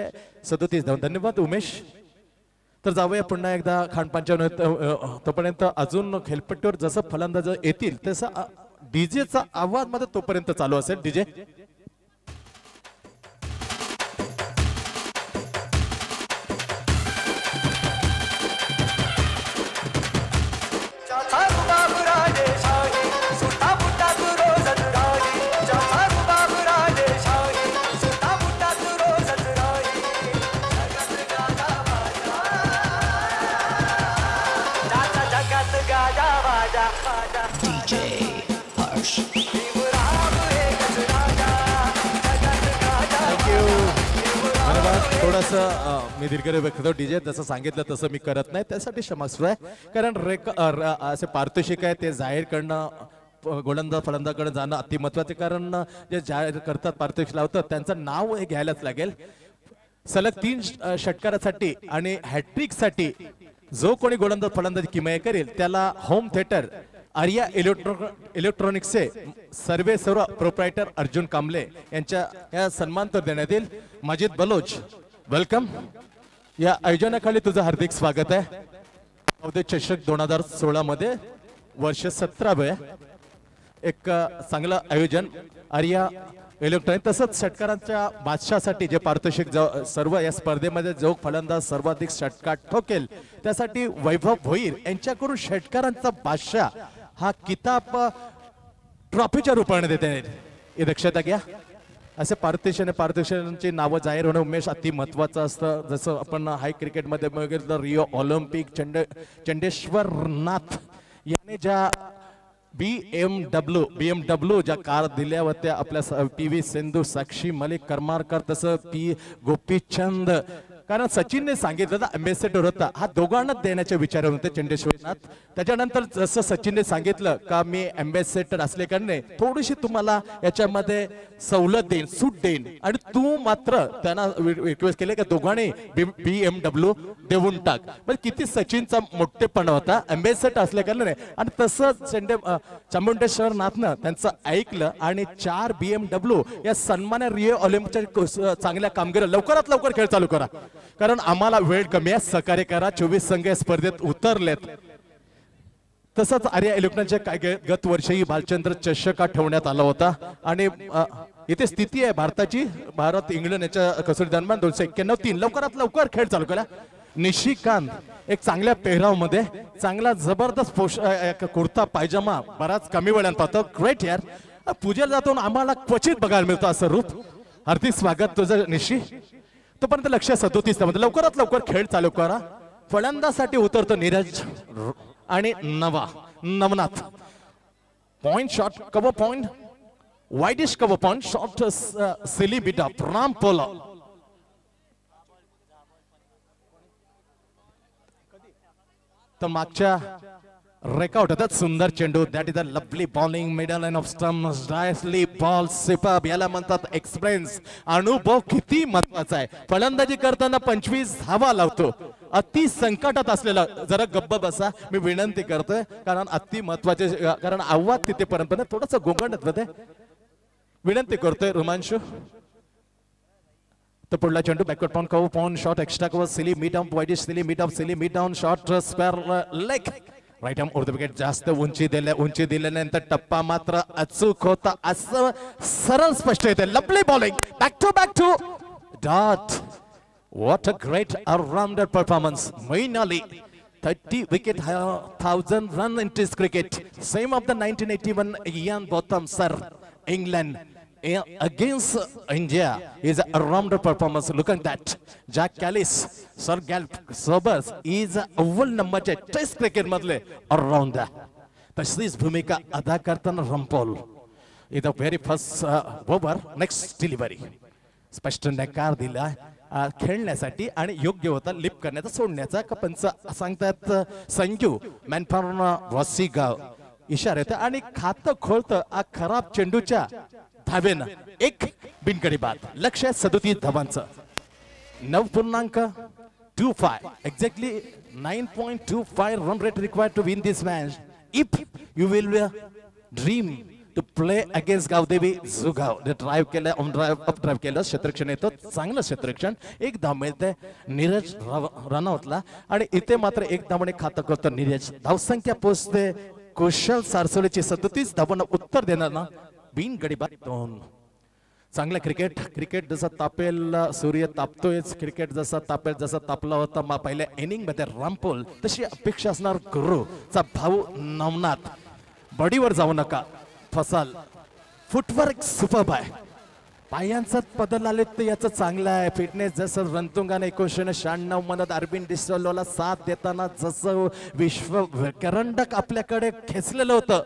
37 धावा. धन्यवाद उमेश. तर जाऊया पुन्हा एकदा खानपानच्या. तोपर्यंत अजून खेळपट्टीवर जसं फलंदाज येतील तसं डीजेचा आवाज मध्ये तोपर्यंत चालू असेल. डीजे थोडंसं मी दीर्घ व्यक्त डीजे जसं सांगितलं तसं मी करत नाही, त्यासाठी क्षमस्व आहे. कारण असे पारितोषिक आहे ते जाहीर करणं गोलंदाज फलंदाजाकडे जाणं अति महत्वाचे. कारण जे जाहीर करतात पारितोषिक लावतात त्यांचं नाव हे घ्यायलाच लागेल. सलग 3 षटकारासाठी आणि हॅट्रिक साठी जो कोणी गोलंदाज फलंदाजी किमया करेल त्याला होम थिएटर आर्या इलेक्ट्रॉनिक्सचे सर्व प्रोप्रायटर अर्जुन कांबळे यांच्या या सन्मान तर देण्यात येईल. मजिद बलोच, वेलकम. या आयोजनाखाली तुझं हार्दिक स्वागत आहे. अवधे चषक 2016 मध्ये वर्ष 17वे एक चांगलं आयोजन आर्या इलेक्ट्रॉनिक. तसंच षटकारांच्या बादशासाठी जे पारितोषिक सर्व या स्पर्धेमध्ये जो फलंदाज सर्वाधिक षटकार ठोकेल त्यासाठी वैभव भोईर यांच्याकडून षटकारांचा बादशाह हा किताब ट्रॉफीच्या रूपाने देते. हे दक्षता घ्या. असे पारितोषिकांची नावं जाहीर होणं उमेश अति महत्वाचं असतं. जसं आपण हाय क्रिकेटमध्ये बघितलं रिओ ऑलिम्पिक चंडेश्वर नाथ याने ज्या BMW ज्या कार दिल्या होत्या आपल्या PV सिंधू, साक्षी मलिक, करमारकर, तसं गोपीचंद. कारण सचिनने सांगितलं अम्बेसेडर होता हा दोघांना देण्याचे विचार होते चंडेश्वरनाथ. त्याच्यानंतर जसं सचिनने सांगितलं का मी अम्बेसेडर असले कारणे थोडीशी तुम्हाला याच्यामध्ये सवलत देईन, सूट देईन, आणि तू मात्र त्यांना रिक्वेस्ट केले का दोघांनी BMW देऊन टाक. म्हणजे किती सचिनचा मोठेपणा होता अम्बेसेडर असल्या कारणे. आणि तसं चामुंडेश्वरनाथनं त्यांचं ऐकलं आणि 4 BMW या सन्मान रिओ ऑलिम्पिकच्या चांगल्या कामगिरी. लवकरात लवकर खेळ चालू करा कारण आम्हाला वेळ कमी आहे. सहकार्य करा. 24 संघ स्पर्धेत उतरलेत. तसंच आर्या इलेक्ट्रॉनिकच्या गत वर्षी भालचंद्र चषक ठेवण्यात आला होता. आणि इथे स्थिती आहे भारताची. भारत इंग्लंड याच्या कसोटी दरम्यान 291-3. लवकरात लवकर खेळ चालू करा. निशिकांत एक चांगल्या पेहराव मध्ये चांगला जबरदस्त कुर्ता पायजमा बराच कमी वेळात पाहतो. ग्रेट यार. पूजेला जातो आम्हाला क्वचित बघायला मिळतं असं रूप. हार्दिक स्वागत तुझं निशी. तोपर्यंत लक्ष 37 मध्ये लवकरात लवकर खेळ चालू करा. फलंदाजासाठी उतरतो नीरज आणि Navnath. Point short cover point wideish cover point short silly bit up Rampal. तर मागच्या रेकॉर्ड होतात सुंदर चेंडू. That is a lovely bowling middle line off stumps directly ball superb. याला म्हणतात एक्सपिरियन्स. अनुभव किती महत्वाचा आहे. फलंदाजी करताना 25 धावा लावतो. अति संकटात असलेला जरा गप्प बसा मी विनंती करतोय कारण अति महत्वाचे कारण आव्हान तिथे पर्यंत थोडस गोंगाट होते. विनंती करतोय रोमांशू. तो पुढला चेंडू backward point cover point short extra cover silly mid off wideish silly mid on short square leg right arm over the wicket. जास्त उंची दिल्यानंतर टप्पा मात्र अचूक होता असं सरळ स्पष्ट येते. Lovely bowling back to dot. What a great all-rounder performance. Moeen Ali, 30 wicket, 1000 run in Test cricket. Same of the 1981 Ian Botham, sir. England against India is a all-rounder performance. Look at that. Jack Callis, Sir Galp Sobers is a अव्वल नंबरचे टेस्ट क्रिकेट मधले all-rounder. तशीच भूमिका अदा करताना रंपोल. In the very first over, next delivery. स्पष्ट नकार दिला खेळण्यासाठी आणि योग्य होता लिप करण्याचा सोडण्याचा का पंच सांगतात. संजू मॅनफॉर्म वॉसीगाव इशारा येतो आणि खातं खोलतं खराब चेंडूच्या धावेनं एक बिनगडी बाद. लक्ष 37 धावांचं. 9.25 exactly 9.25 run rate required to win this match. If you will dream to play against Gavdevi Jugav. Drive केलं अप ड्राईव्ह केलं क्षेत्रक्षण येतो चांगलं क्षेत्रक्षण. एक धाव मिळते नीरज रनआउटला आणि इथे मात्र एक धावाने खातं करतो नीरज. धावसंख्या पोचते कुशल सारसोलीची 37 धावांना उत्तर देणार बिनगडी बाद 2. चांगलं क्रिकेट जसं तापेल सूर्य तापतोयच. क्रिकेट जसं तापेल जसं तापला होता मग पहिल्या इनिंग मध्ये रामपोल तशी अपेक्षा असणार. गुरुचा भाऊ नवनाथ बॉडीवर जाऊ नका फसाल. फुटवर्क सुपर्ब आहे. पायांचा बदल आले तर याचं चांगलं आहे. फिटनेस जसं रणतुंगाने 1996 मध्ये अरविंद डिसोलोला साथ देताना जसं विश्व करंडक आपल्याकडे खेचलेलं होतं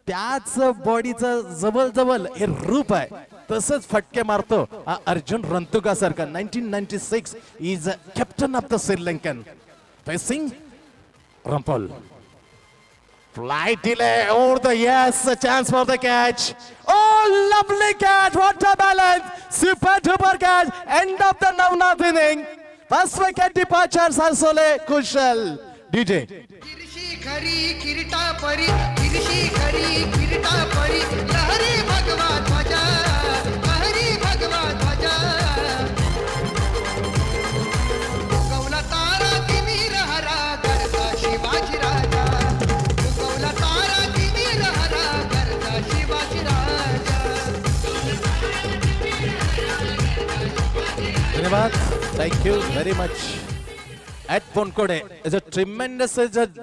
त्याच बॉडीचं जवळ हे रूप आहे. तसंच फटके मारतो अर्जुन रणतुंगा सारखा. 1996 is captain of the Sri Lankan facing Rampal. Flight delay over the yes, a chance for the catch. Oh, lovely catch! What a balance! Super duper catch! End of the Navnath inning. First wicket departure, Sarsole Kushal. DJ. गिरशी खरी किरीटा परी गिरशी खरी किरीटा परी लहरी भगवा ध्वजा लहरी भगवा ध्वजा गौला तारा तिमीर हरा गरजा शिवाजी राजा गौला तारा तिमीर हरा गरजा शिवाजी राजा. धन्यवाद. Thank you very much. At पोनकोडे ट्रिमेंडस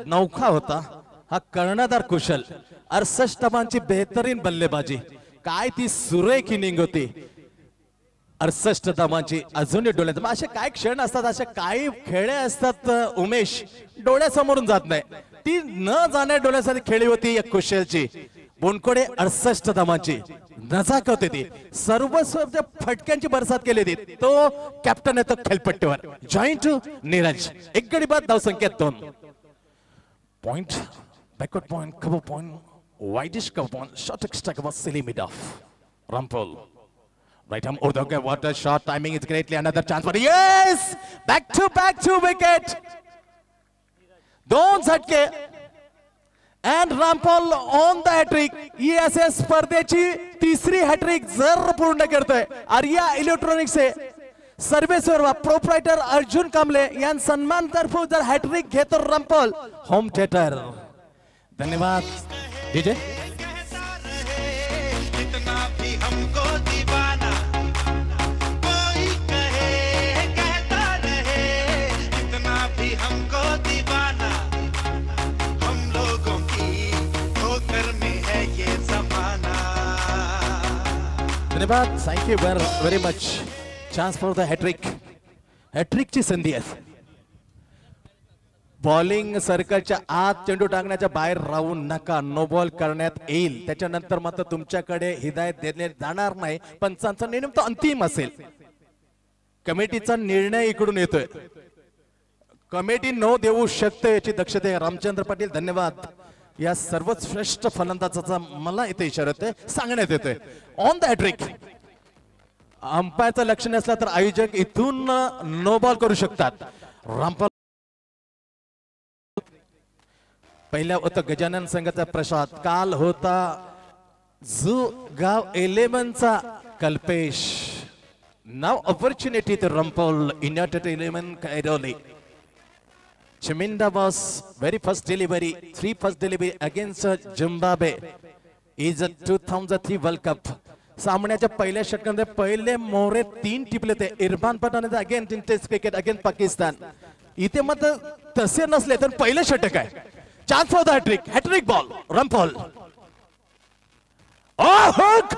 नौखा होता हा कर्णधार कुशल. 68 धावांची बेहतरीन बल्लेबाजी. काय ती सुरेख इनिंग होती. 68 धावांची अजूनही डोळ्यात. असे काय क्षण असतात असे काही खेळे असतात उमेश डोळ्यासमोरून जात नाही. ती न जाण्या डोळ्यासाठी खेळी होती या कुशलची. बोनकोडे 68 धावांची नजाकत होती ती. सर्वस्व फटक्यांची बरसात केली होती. तो कॅप्टन येतो खेळपट्टीवर. जॉईंट नीरज. एक गडी बाद धावसंख्येत 2 point. Backward point cover point widish cover point shot extra cover silly mid of Rampol. Right arm over the okay, what a shot, timing is greatly. Another chance for yes, back to wicket. दोन झटके and Rampal on the hat-trick. ESS स्पर्धेची तिसरी हॅट्रिक जर पूर्ण करतोय. आर्या इलेक्ट्रॉनिक्स सर्वेसर्वा प्रोप्रायटर अर्जुन कांबळे यां सन्मान तर्फे जर हॅट्रिक घेतो रंपल होम थिएटर. धन्यवाद डीजे. धन्यवाद. Thank you very much. Chance for the hattrick. हॅट्रिकची संधी आहे. बॉलिंग सर्कलच्या आत चेंडू टाकण्याच्या बाहेर राहू नका. नो बॉल करण्यात येईल. त्याच्यानंतर मात्र तुमच्याकडे हिदायत दिले जाणार नाही. पंचांचा निर्णय तो अंतिम असेल. कमिटीचा निर्णय इकडून येतोय. कमेटी नो देऊ शकते याची दक्षता आहे. रामचंद्र पाटील धन्यवाद. या सर्वच श्रेष्ठ फलंदाजाचा मला इथे इशारा येतोय, सांगण्यात येतोय. On the hat trick. अंपायरचं लक्ष नसलं तर आयोजक इथून नो बॉल करू शकतात. रामपाल पहिल्या होता गजानन संघाचा प्रसाद, काल होता जो गाव 11चा कल्पेश. नाव opportunity to Rampal united 11 Airoli. Chaminda was very first delivery, 3 first delivery against Zimbabwe is a 2003 World Cup. सामन्याच्या पहिल्या षटकामध्ये पहिले मोहरे 3 टिपले ते. Irfan Pathan again in test cricket again Pakistan. इथे मात्र तसे नसले तर पहिलं षटक आहे. Chance for the hattrick. Hattrick ball Rampal. Hook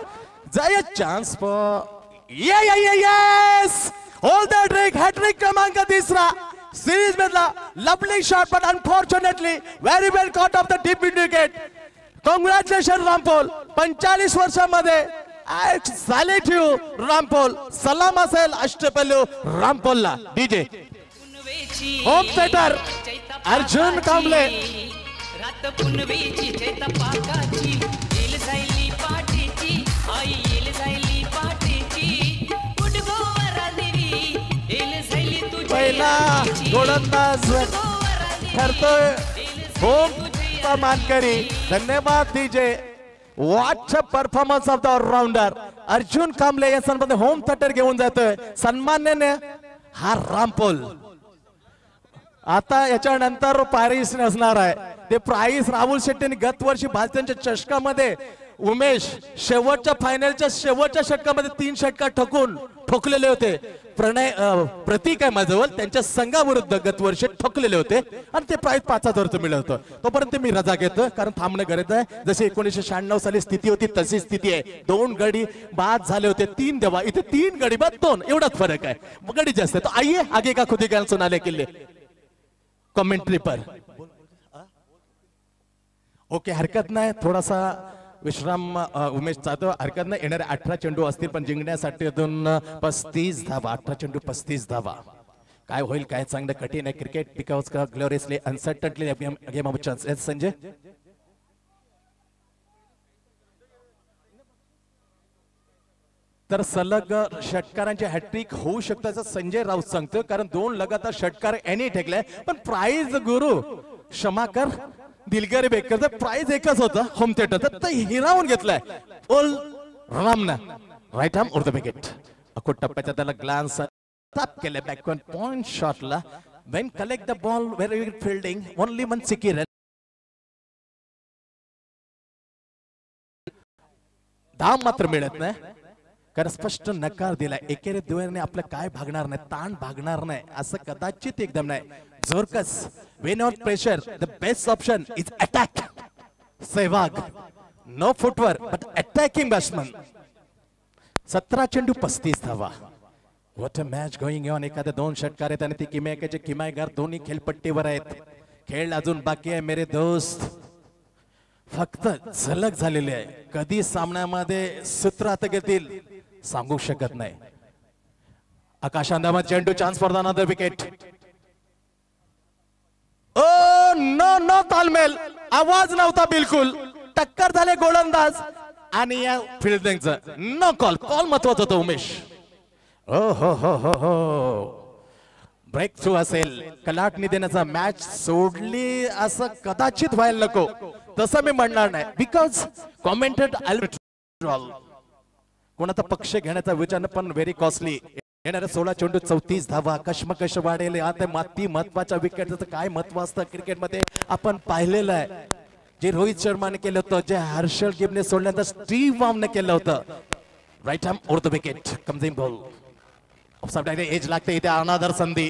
जाय chance for yes all the hattrick. Hattrick क्रमांक 3 सिरीज मधला लवली शॉट पण unfortunately very well caught off the deep mid wicket. Congratulation Rampal. 45 वर्षांमध्ये सॅल्यूट यू रामपाल. सलाम असेल अष्टपैलू रामपालला. DJ home theatre Arjun Kamble. रात पुनवेची चैता पाकाची येल जायली पाटीची आई येल जायली पाटीची उडगोवरा देवी येल जायली तुझी पहिला गोलंदाज ठरतोय होम मानकरी. धन्यवाद DJ. Watch performance of the allrounder Arjun Kamble या संदर्भात होम थटर घेऊन जातोय. सन्मान्याने हा रामपाल. आता याच्यानंतर प्राइस नसणार आहे. ते प्राइस राहुल शेट्टीने गत वर्षी भारतीयांच्या चषकामध्ये उमेश शेवटच्या फायनलच्या शेवटच्या षटकामध्ये 3 षटका ठोकलेले होते. प्रतीक आहे माझ्याजवळ, त्यांच्या संघाविरुद्ध गत वर्षी ठोकलेले होते आणि ते प्राइस 5,000 मिळत होतं. तोपर्यंत मी रजा घेतो कारण थांबणं गरज आहे. जशी 1996 साली स्थिती होती तशी स्थिती आहे. 2 गडी बाद झाले होते, 3 देवा. इथे 3 गडी बाद 2 एवढाच फरक आहे. गडी जास्त आहे. तो आइए आगे का खुद ही ज्ञान सुनाने के लिए कमेंट्री पर. ओके हरकत नाही. थोडासा विश्राम उमेश जाधव. हरकत नाही. येणारे 18 चेंडू असतील पण जिंकण्यासाठी 35 धावा. 18 चेंडू 35 धावा. काय होईल काय चांगलं कठीण आहे क्रिकेट. बिकॉज का gloriously uncertainly game of chance. Sanjay तर सलग षटकारांचे हॅट्रिक होऊ शकतं असं संजय राऊत सांगतो. कारण 2 लगातार षटकार यांनी ठेकले. पण प्राइज गुरु क्षमाकर दिलगिरी बेकरचं प्राइज एकच होतं होम थिएटरचं. तर हिरावून घेतलाय ओल रामना. Right arm over the wicket. अकोट टप्प्याचा त्याला ग्लान्स टॅप केले बॅकवर्ड पॉइंट शॉटला. When collect the ball very good fielding only 1 secure. धाव मात्र मिळत नाही कारण स्पष्ट नकार दिलाय. एकेरी दुहेरीने आपलं काय भागणार नाही, ताण भागणार नाही असं कदाचित एकदम नाही. जोरकस when on pressure the best option is attack. Sehwag no footwork but attacking batsman. 17 चेंडू 35 धावा. What a match going on. एखाद्या 2 षटकार आहेत आणि ती किमयाचे किमयागार दोन्ही खेळपट्टीवर आहेत. खेळ अजून बाकी आहे मेरे दोस्त. फक्त झलक झालेली आहे. कधी सामन्यामध्ये सूत्र आता घेतील सांगू शकत नाही. आकाश अंदामा चेंडू chance for the another wicket. Oh no no तालमेल. आवाज नव्हता बिलकुल. टक्कर झाले गोलंदाज आणि या फिल्डिंगचं नो कॉल. कॉल महत्वाचा होता उमेश. ओ हो हो हो हो ब्रेक थ्रू असेल. कलाटणी देण्याचा मॅच सोडली असं कदाचित व्हायला नको. तसं मी म्हणणार नाही. बिकॉज कॉमेंटेड कोणाचा पक्ष घेण्याचा विचार पण व्हेरी कॉस्टली. येणाऱ्या 16 चेंडू 34 धावा. कशमकश वाढेल. आता माती महत्वाच्या विकेटचं काय महत्व असतं क्रिकेटमध्ये आपण पाहिलेलं आहे. जे रोहित शर्माने केलं होतं, जे हर्षल गिबने सोडल्यानंतर स्टीव्ह वॉर्नने केलं होतं. Right arm over the wicket. Comes in ball. Edge लागते इथे. अनादर संधी.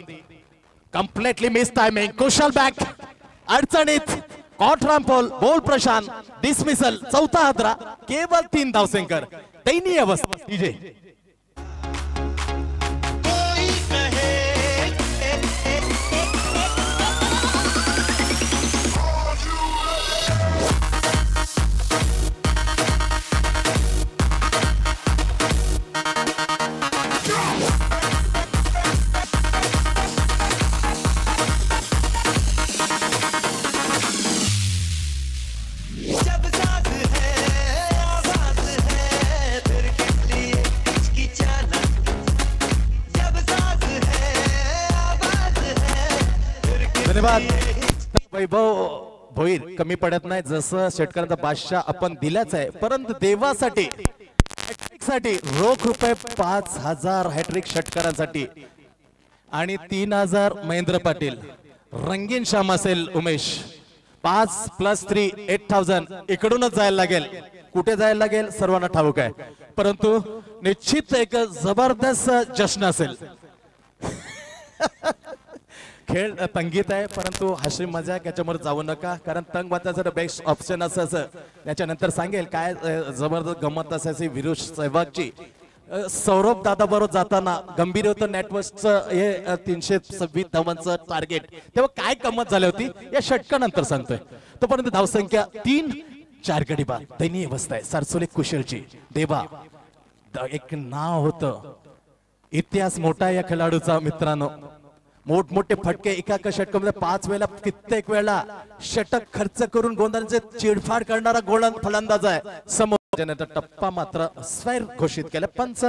Completely miss timing. Kushal back अडचणीत. Caught Rampal. Bowled Prashant. Dismissal. 4था हादरा. केवळ 3 धावसंकर. दयनीय अवस्था. डीजे धन्यवाद. वैभव भोईर कमी पडत नाही, जसं षटकारांचा बादशाह आपण दिलाच आहे, परंतु देवासाठी हॅट्रिक साठी रोख रुपये 5,000 हॅट्रिक षटकारांसाठी आणि 3,000 महेंद्र पाटील. रंगीन शाम असेल उमेश. 5 + 3 8,000 इकडूनच जायला लागेल. कुठे जायला लागेल सर्वांना ठाऊक आहे, परंतु निश्चित एक जबरदस्त जश्न असेल. खेळ तंगीत आहे, परंतु हशी मजाक याच्यावर जाऊ नका, कारण तंग वाचायचं बेस्ट ऑप्शन असं त्याच्यानंतर सांगेल काय जबरदस्त गमत असायची विरुष सहवागची. सौरभ दादा बरोबर जाताना गंभीर होतं नेटवर्कचं हे 326 धावांचं टार्गेट, तेव्हा काय गमत झाली होती या षटकानंतर सांगतोय. तोपर्यंत धावसंख्या 3, 4 गडी बाद. दयनीय अवस्था आहे सरसोले कुशलची. देवा एक नाव होतं, इतिहास मोठा या खेळाडूचा मित्रांनो. मोठमोठे फटके एका षटकामध्ये 5 वेळा कित्येक वेळा षटक खर्च करून गोंधळांचे चिडफाड करणारा गोलंदाज फलंदाज आहे. समोर टप्पा मात्र स्वैर घोषित केला. पंच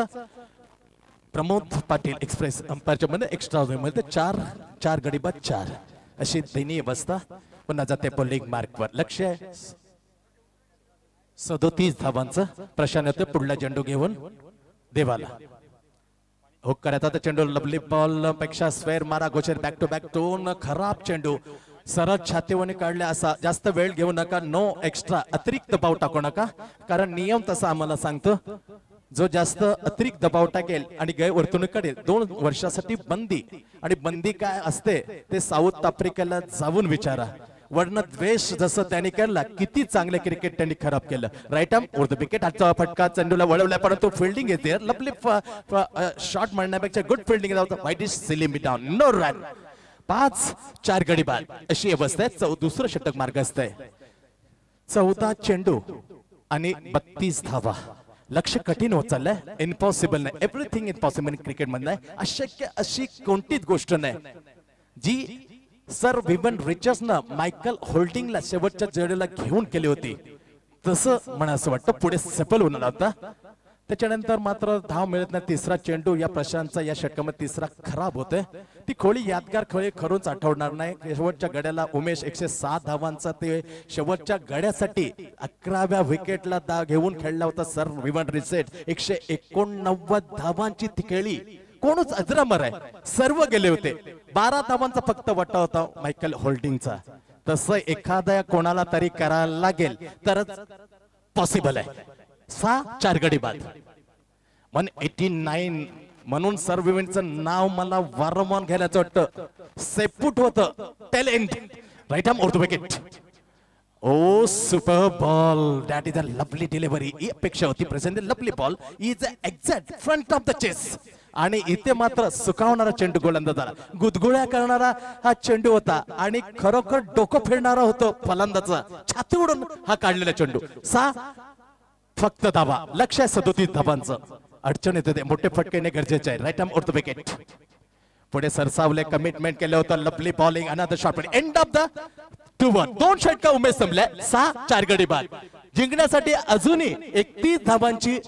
प्रमोद पाटील एक्सप्रेस अंपायरच्या मध्ये एक्स्ट्रा मध्ये 4 गडी बाद 4 अशी दयनीय अवस्था. पुन्हा जाते बॉलिंग मार्कवर. लक्ष आहे 37 धावांचं. प्रशांत होते पुढला चेंडू घेऊन देवाला हुक करायचा तर चेंडू लवली बॉल पेक्षा स्क्वेअर मारा गोचर. बॅक टू बॅक 2 खराब चेंडू सरळ छातीवने काढले. असा जास्त वेळ घेऊ नका. नो एक्स्ट्रा अतिरिक्त दबाव टाकू नका, कारण नियम तसा आम्हाला सांगतो जो जास्त अतिरिक्त दबाव टाकेल आणि गैरवर्तणूक 2 वर्षासाठी बंदी. आणि बंदी काय असते ते साऊथ आफ्रिकेला जाऊन विचारा. वर्ण द्वेष जसं त्यांनी केला, किती चांगले क्रिकेट त्यांनी खराब केलं. Right arm over the wicket. आजचा फटका चेंडूला वळवला, परंतु फिल्डिंग येते. लवली शॉट म्हणण्यापेक्षा गुड फिल्डिंग वाईट इज सिली मी डाऊन. No run. 5, 4 गडी बाद अशी अवस्था आहे. दुसरं षटक मार्गस्थ आहे. 14 चेंडू आणि 32 धावा. लक्ष कठीण होत चाललंय. इम्पॉसिबल नाही. एव्हरीथिंग इम्पॉसिबल क्रिकेट मध्ये नाही. अशक्य अशी कोणतीच गोष्ट नाही जी सर विवन रिचर्सनं मायकल होल्डिंगला शेवटच्या चेंडूला घेऊन केली होती. तसं मला असं वाटतं पुढे सफल होणार होता. त्याच्यानंतर मात्र धाव मिळत नाही. तिसरा चेंडू या प्रशांतचा या षटकामध्ये तिसरा खराब होतोय. ती खोळी यादगार खोळी खरूच आठवणार नाही. शेवटच्या गड्याला उमेश 107 धावांचा ते शेवटच्या गड्यासाठी 11व्या विकेटला घेऊन खेळला होता. सर विवन रिसेट 189 धावांची ती खेळी. कोणच अजरामर आहे, सर्व गेले होते. 12 धावांचा फक्त वाटा होता मायकल होल्डिंगचा. तसं एखाद्या कोणाला तरी करायला लागेल तरच पॉसिबल आहे. 6, 4 गडी बाद. 189 म्हणून सर विवेंटचं नाव मला वारंवार घ्यायचं वाटतं. सेपुट होतं talent. Right arm over the wicket. Oh super ball. That is a lovely delivery. ही अपेक्षा होती. Present lovely ball is exact front of the chase. आणि इथे मात्र सुकावणारा चेंडू गोलंदाजाला गुदगुळ्या करणारा हा चेंडू होता आणि खरोखर डोकं फिरणारा होतो फलंदाजा. छाती उडून हा काढलेला चेंडू. 6 फक्त धावा. लक्ष आहे 37 धावांचं. अडचण येते, मोठे फटके येणे गरजेचे आहे. Right arm over the wicket. पुढे सरसावले कमिटमेंट केलं होतं. Lovely bowling. Another shot. End of the 2-1. 2 षटका उमेश संपल्या. 6, 4 गडी बाद. जिंकण्यासाठी अजूनही 31 धावांची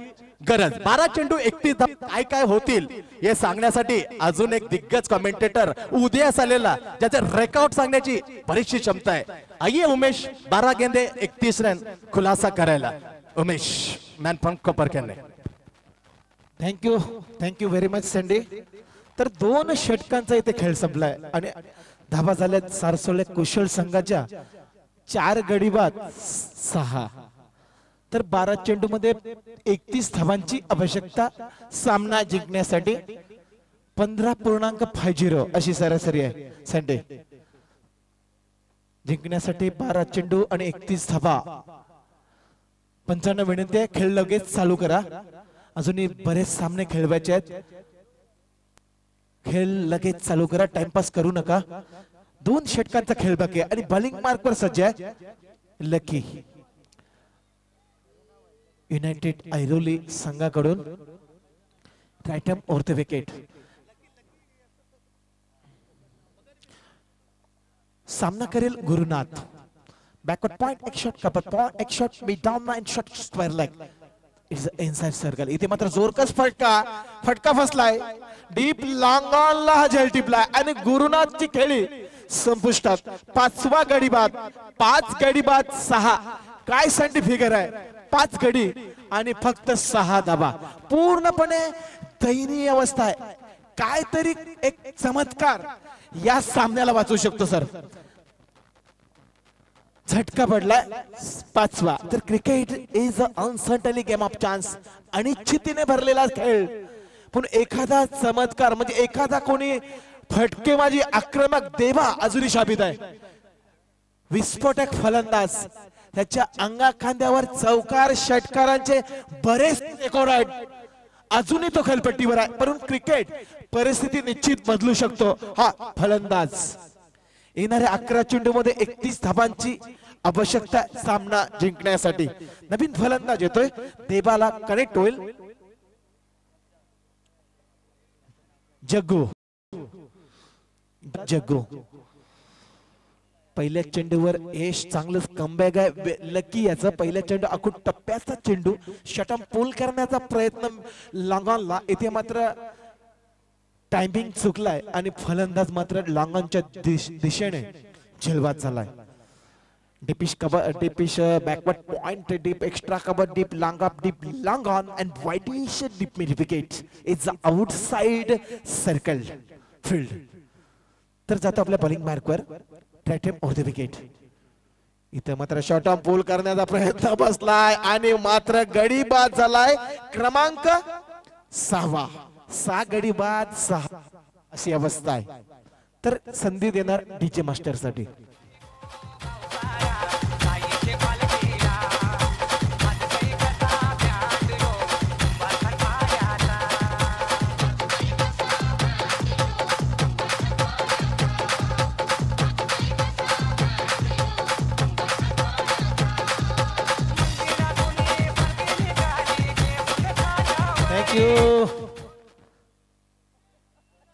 गरज. 12 चेंडू 31 धावा. काय काय होतील हे सांगण्यासाठी अजून एक दिग्गज कमेंटेटर उदयास आलेला, ज्याचे रेकॉर्ड सांगण्याची बरीचशी क्षमता आहे. आइए उमेश. 12 गेंदे 31 रन खुलासा करायला. Umesh man from Koparkhairane. Thank you very much Sunday. तर 2 षटकांचा इथे खेळ संपलाय आणि धावा झाल्यात सारसोले कुशल संघाच्या. 4 गडी बाद 6. तर 12 चेंडू मध्ये 31 धावांची आवश्यकता सामना जिंकण्यासाठी. 15.50 अशी सरासरी आहे संडे. जिंकण्यासाठी 12 चेंडू आणि 31 धावा. 55 विनंती आहे, खेळ लगेच चालू करा. अजूनही बरेच सामने खेळवायचे आहेत. खेळ लगेच चालू करा. टाइमपास करू नका. 2 षटकांचा खेळ बाकी आहे आणि बॉलिंग मार्कवर सज्ज आहे लकी. युनायटेड ऐरोली संघाकडून right arm over the wicket. सामना करेल गुरुनाथ. Backward point. एक शॉट कपर पॉइंट. एक शॉट मी down line short square leg. It's inside circle. इथे मात्र जोरकस फटका फसलाय. डीप लॉंग ऑनला हा झेल टिपलाय आणि गुरुनाथची खेळी संपुष्टात. 5वा गडी बाद, 5 गडी बाद 6. काय सँडी फिगर आहे, 5 गडी आणि फक्त 6 धाबा. पूर्णपणे दयनीय अवस्था आहे. काहीतरी एक चमत्कार या सामन्याला वाचू शकतो सर. झटका पडलाय 5वा. तर cricket is a uncertainly game of chance. अनिश्चितीने भरलेला खेळ. पण एखादा चमत्कार म्हणजे एखादा कोणी फटकेबाजी आक्रमक देवा अजूनही शाबित आहे. विस्फोटक फलंदाज, त्याच्या अंगा खांद्यावर चौकार षटकारांचे बरेच रेकॉर्ड आहेत. अजूनही तो खेळपट्टीवर आहे. परंतु क्रिकेट परिस्थिती निश्चित बदलू शकतो हा फलंदाज. येणाऱ्या 11 चेंडूमध्ये 31 धाबांची आवश्यकता सामना जिंकण्यासाठी. नवीन फलंदाज येतोय, देबाला कनेक्ट होईल. जग्गू पहिल्या चेंडूवर यश चांगलं कमबॅक आहे लकी याचा. पहिल्या चेंडू अखूट टप्प्याचा चेंडू शटम पूल करण्याचा प्रयत्न लॉंगॉनला. इथे मात्र टायमिंग चुकलाय आणि फलंदाज मात्र लॉंगॉनच्या दिशेने झेलवात झालाय. डिपिश backward point, deep extra cover, deep long up, deep long on and whitish deep mid wicket. It's the outside circle field. तर जातो आपल्या बॉलिंग मार्कवर. ट्रॅटेम ओव्हर द विकेट. इथे मात्र शॉर्ट ऑन पूल करण्याचा प्रयत्न बसलाय आणि मात्र गडी बाद झालाय. क्रमांक 6वा. 6 गडी बाद 6 अशी अवस्था आहे. तर संधी देणार डीजे मास्टर साठी.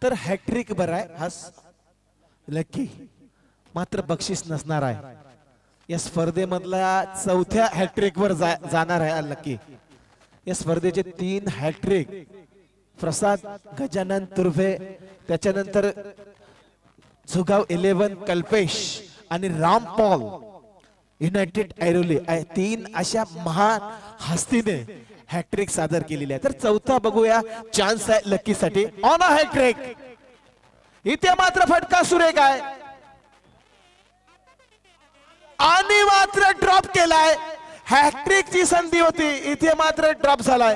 तर हॅट्रिक बरं आहे हा लकी. मात्र बक्षीस नसणार आहे. या स्पर्धेमधला 4थ्या हॅट्रिक वर जाणार आहे लकी. या स्पर्धेचे 3 हॅट्रिक प्रसाद गजानन तुर्भे, त्याच्यानंतर झुगाव 11 कल्पेश आणि राम पॉल युनायटेड ऐरोली 3 अशा महान हस्तीने हॅट्रिक सादर केलेली आहे. तर 4था बघूया चान्स आहे लकी साठी. On a hattrick. इथे मात्र फटका सुरेख आहे आणि मात्र ड्रॉप केलाय. हॅट्रिक ची संधी होती, इथे मात्र ड्रॉप झालाय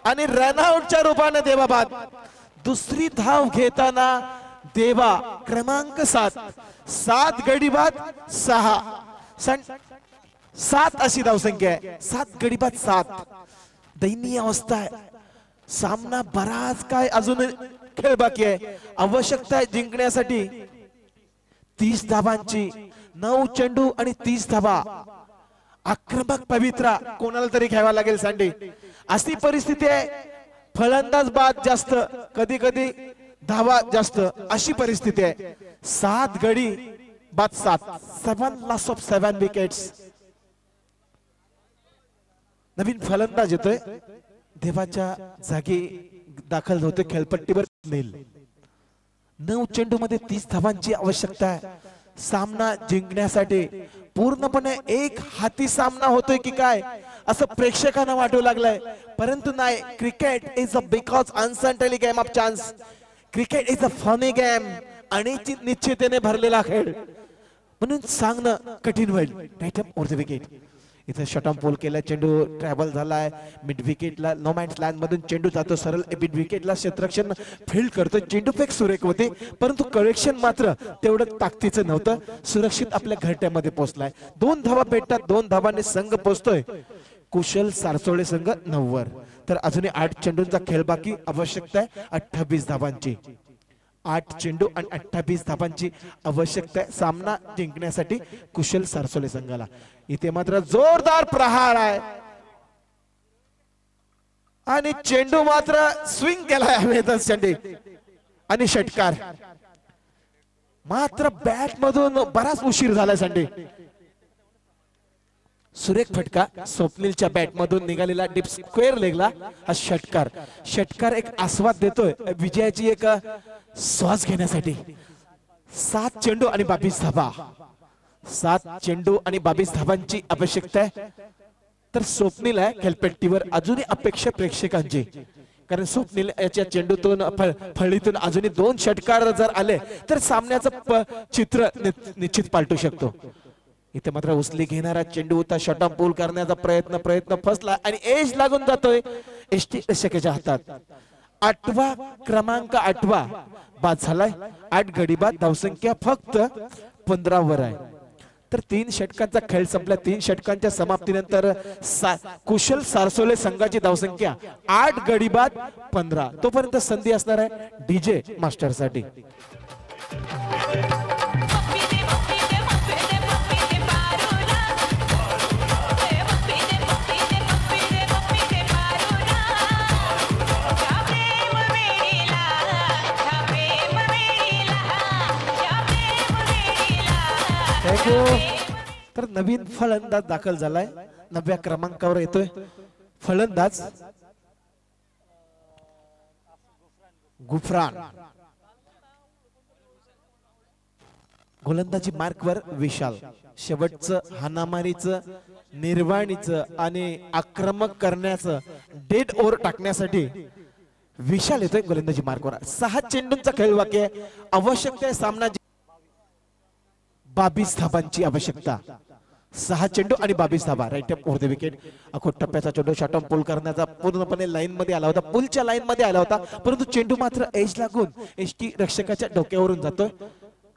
आणि रनआउटच्या रूपाने देवा बाद. दुसरी धाव घेताना देवा क्रमांक 7 गडी बाद 6 7 अशी धावसंख्या आहे. 7 गडी बाद 7. दयनीय अवस्था आहे. सामना बराच काय अजून खेळ बाकी आहे. आवश्यकता आहे जिंकण्यासाठी 30 धाबांची. 9 चेंडू आणि 30 धाबा. आक्रमक पवित्रा कोणाला तरी घ्यावा लागेल सँडी. अशी परिस्थिती आहे. फलंदाज बाद जास्त, कधी कधी धावा जास्त अशी परिस्थिती आहे. 7 गडी बाद 7. 7 लॉस ऑफ 7 विकेट्स. नवीन फलंदाज येतोय, देवाच्या जागी दाखल होते खेळपट्टीवर. 9 चेंडू मध्ये 30 धावांची आवश्यकता आहे सामना जिंकण्यासाठी. पूर्णपणे एक हाती सामना होतोय की काय असं प्रेक्षकांना वाटू लागलंय, परंतु नाही. Cricket is a because uncertainly game of chance. Cricket is a funny game. अनिश्चिततेने भरलेला खेळ म्हणून सांगणं कठीण होईल. Right over the wicket. इथे शटम पोल केला. चेंडू ट्रॅव्हल झालाय मिड विकेटला. नो मॅन्स लँड मधून चेंडू जातो सरळ मिड विकेटला. क्षेत्ररक्षण फील्ड करतो. चेंडू फेक सुरेख होते, परंतु कलेक्शन मात्र तेवढं ताकदीचं नव्हतं. सुरक्षित आपल्या घरट्यामध्ये पोहोचलाय. 2 धावा भेटतात. 2 धावांनी संघ पोहोचतोय. कुशल सारसोळे संघ 9 तर अजूनही 8 चेंडूंचा खेळ बाकी. आवश्यकता आहे 28 धावांची. 8 चेंडू आणि 28 धाबांची आवश्यकता आहे सामना जिंकण्यासाठी कुशल सारसोले संघाला. इथे मात्र जोरदार प्रहार आहे आणि चेंडू मात्र स्विंग केलाय हवेतच सँडी आणि षटकार. मात्र बॅट मधून बराच उशीर झालाय सँडी. सुरेख फटका स्वप्नीलच्या बॅट मधून निघालेला डीप स्क्वेअर लेगला हा षटकार. षटकार एक आस्वाद देतोय विजयाची एक श्वास घेण्यासाठी. 7 चेंडू आणि 22 धाबा. 7 चेंडू आणि 22 धाबांची आवश्यकता आहे. तर स्वप्नील आहे खेळपट्टीवर. अजूनही अपेक्षा प्रेक्षकांची, कारण स्वप्नील याच्या चेंडूतून फळीतून अजूनही 2 षटकार जर आले तर सामन्याचं चित्र निश्चित पालटू शकतो. इथे मात्र उचली घेणारा चेंडू होता. शॉर्ट पूल करण्याचा प्रयत्न फसला आणि एज लागून जातोय एसटी रक्षकाच्या हातात. 8वा क्रमांक 8वा बाद झालाय. 8 गडी बाद. धावसंख्या फक्त 15 वर आहे. तर 3 षटकांचा खेळ संपला. 3 षटकांच्या समाप्तीनंतर कुशल सारसोले संघाची धावसंख्या 8 गडी बाद 15. तोपर्यंत संधी असणार आहे डीजे मास्टर साठी. तर नवीन फलंदाज दाखल झालाय. 9व्या क्रमांकावर येतोय फलंदाज गुफरान. गोलंदाजी मार्कवर विशाल. शेवटचं हानामारीचं, निर्वाणीचं आणि आक्रमक करण्याचं डेड ओव्हर टाकण्यासाठी विशाल येतोय गोलंदाजी मार्कवर. 6 चेंडूंचा खेळ बाकी आहे. आवश्यकता आहे सामना 22 धाबांची आवश्यकता. 6 चेंडू आणि 22 धाबा. Right over the wicket. अखोट टप्प्याचा चेंडू शॉर्ट पूल करण्याचा पूर्णपणे लाईन मध्ये आला होता. पुलच्या लाईन मध्ये आला होता, परंतु चेंडू मात्र एज लागून एसटी रक्षकाच्या डोक्यावरून जातोय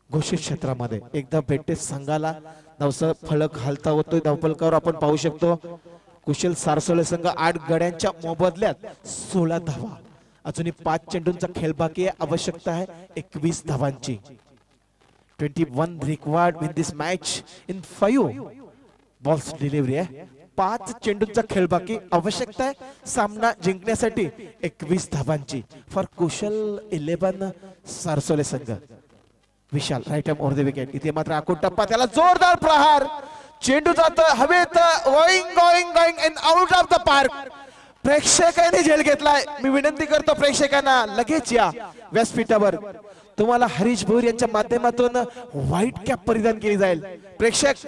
घोषित क्षेत्रामध्ये. एकदा भेटते संघाला धावसा फलक हालता होतोय धावफलकावर आपण पाहू शकतो. कुशल सारसोले संघ 8 गड्यांच्या मोबदल्यात 16 धावा. अजूनही 5 चेंडूंचा खेळ बाकी आहे. आवश्यकता आहे 21 धावांची. 21 required in this match in 5 balls delivery आहे. 5 चेंडूंचा खेळ बाकी. आवश्यकता आहे सामना जिंकण्यासाठी 21 धावांची फॉर कुशल 11 सारसोले संघ. विशाल राईट ओव्हर द विकेट. इथे मात्र आखूट टप्पा, त्याला जोरदार प्रहार. चेंडू जातो हवेत. Going in out of the park. प्रेक्षकांनी झेल घेतलाय. मी विनंती करतो प्रेक्षकांना लगेच या व्यासपीठावर. तुम्हाला हरीश भोईर यांच्या माध्यमातून व्हाईट कॅप परिधान केली जाईल. प्रेक्षक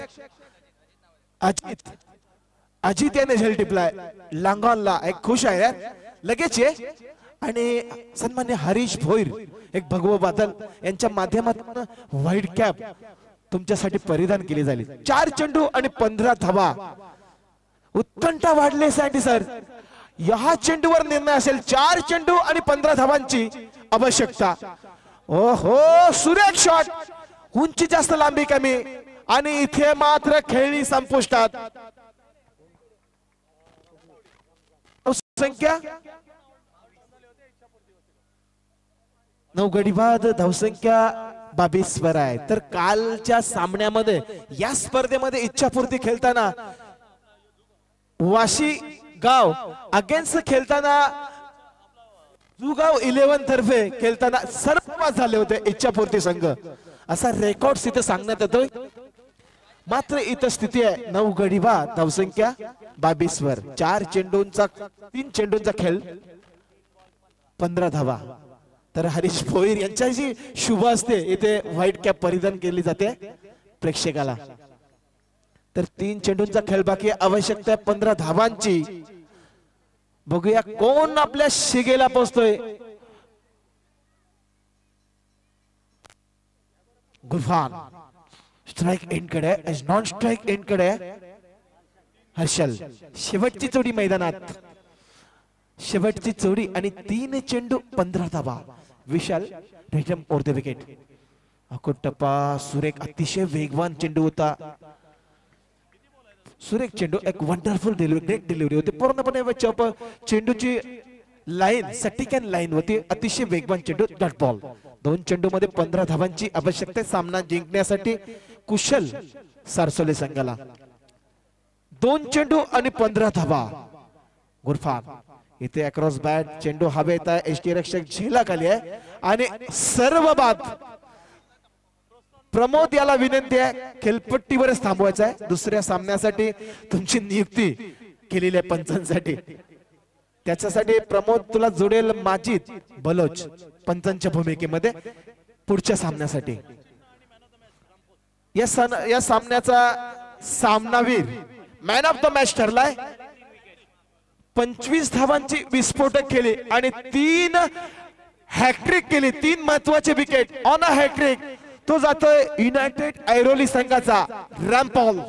अजित याने झेल टिपलाय लांगॉनला. एक खुश आहे लगेच ये. आणि सन्मान्य हरीश भोईर एक भगवं बादल यांच्या माध्यमातून व्हाईट कॅप तुमच्यासाठी परिधान केली जाईल. 4 चेंडू आणि 15 धावा. उत्कंठा वाढले साठी सर. या चेंडूवर निर्णय असेल. 4 चेंडू आणि 15 धावांची आवश्यकता. ओहो सुरेख शॉट. उंची जास्त लांबी कमी आणि इथे मात्र खेळी संपुष्टात. संख्या 9 गडी बाद. धावसंख्या 22 वर आहे. तर कालच्या सामन्यामध्ये या स्पर्धेमध्ये इच्छापूर्ती खेळताना वाशी गाव अगेन्स्ट खेळताना जुगाव 11 तर्फे खेळताना सर्व पास झाले होते इच्छापूर्ती संघ. असा रेकॉर्ड इथे सांगण्यात येतोय. मात्र इथं स्थिती आहे 9 गडी बाद. धावसंख्या 22 वर. 3 चेंडूंचा खेळ 15 धावा. तर हरीश भोईर यांच्याशी शुभ असते. इथे व्हाईट कॅप परिधान केली जाते प्रेक्षकाला. तर 3 चेंडूंचा खेळ बाकी. आवश्यकता आहे 15 धावांची. बघूया कोण आपल्या शिगेला पोहोचतोय. गुफान स्ट्राइक एंड कडे, नॉन स्ट्राइक एंड कडे हर्षल. शेवटची जोडी मैदानात. शेवटची जोडी आणि 3 चेंडू 15 धावा. विशाल रेडम ओव्हर द विकेट. अखोट टप्पा सुरेख अतिशय वेगवान चेंडू होता. सुरेख चेंडू. एक वंडरफुल डिलिव्हरी, ग्रेट डिलिव्हरी होती. पूर्णपणे चेंडूची लाईन सटिक लाईन होती. अतिशय वेगवान चेंडू. Dot ball. 2 चेंडू मध्ये 15 धावांची आवश्यकता. सामना जिंकण्यासाठी कुशल सारसोले संघाला 2 चेंडू आणि 15 धावा. गुरफान इथे अक्रॉस बॅट. चेंडू हवेत आहे. एसटी रक्षक झेलाखाली आहे आणि सर्व बाद. प्रमोद याला विनंती आहे खेळपट्टीवरच थांबवायचं आहे. दुसऱ्या सामन्यासाठी तुमची नियुक्ती केलेली आहे पंचांसाठी. त्याच्यासाठी प्रमोद तुला जोडेल माजिद बलोच पंचांच्या भूमिकेमध्ये पुढच्या सामन्यासाठी. या सामन्याचा सामनावीर मॅन ऑफ द मॅच ठरलाय. 25 धावांची विस्फोटक केली आणि 3 हॅट्रिक केली. 3 महत्वाचे विकेट ऑन अ हॅट्रिक. तो जातोय युनायटेड ऐरोली संघाचा रॅम्पॉल.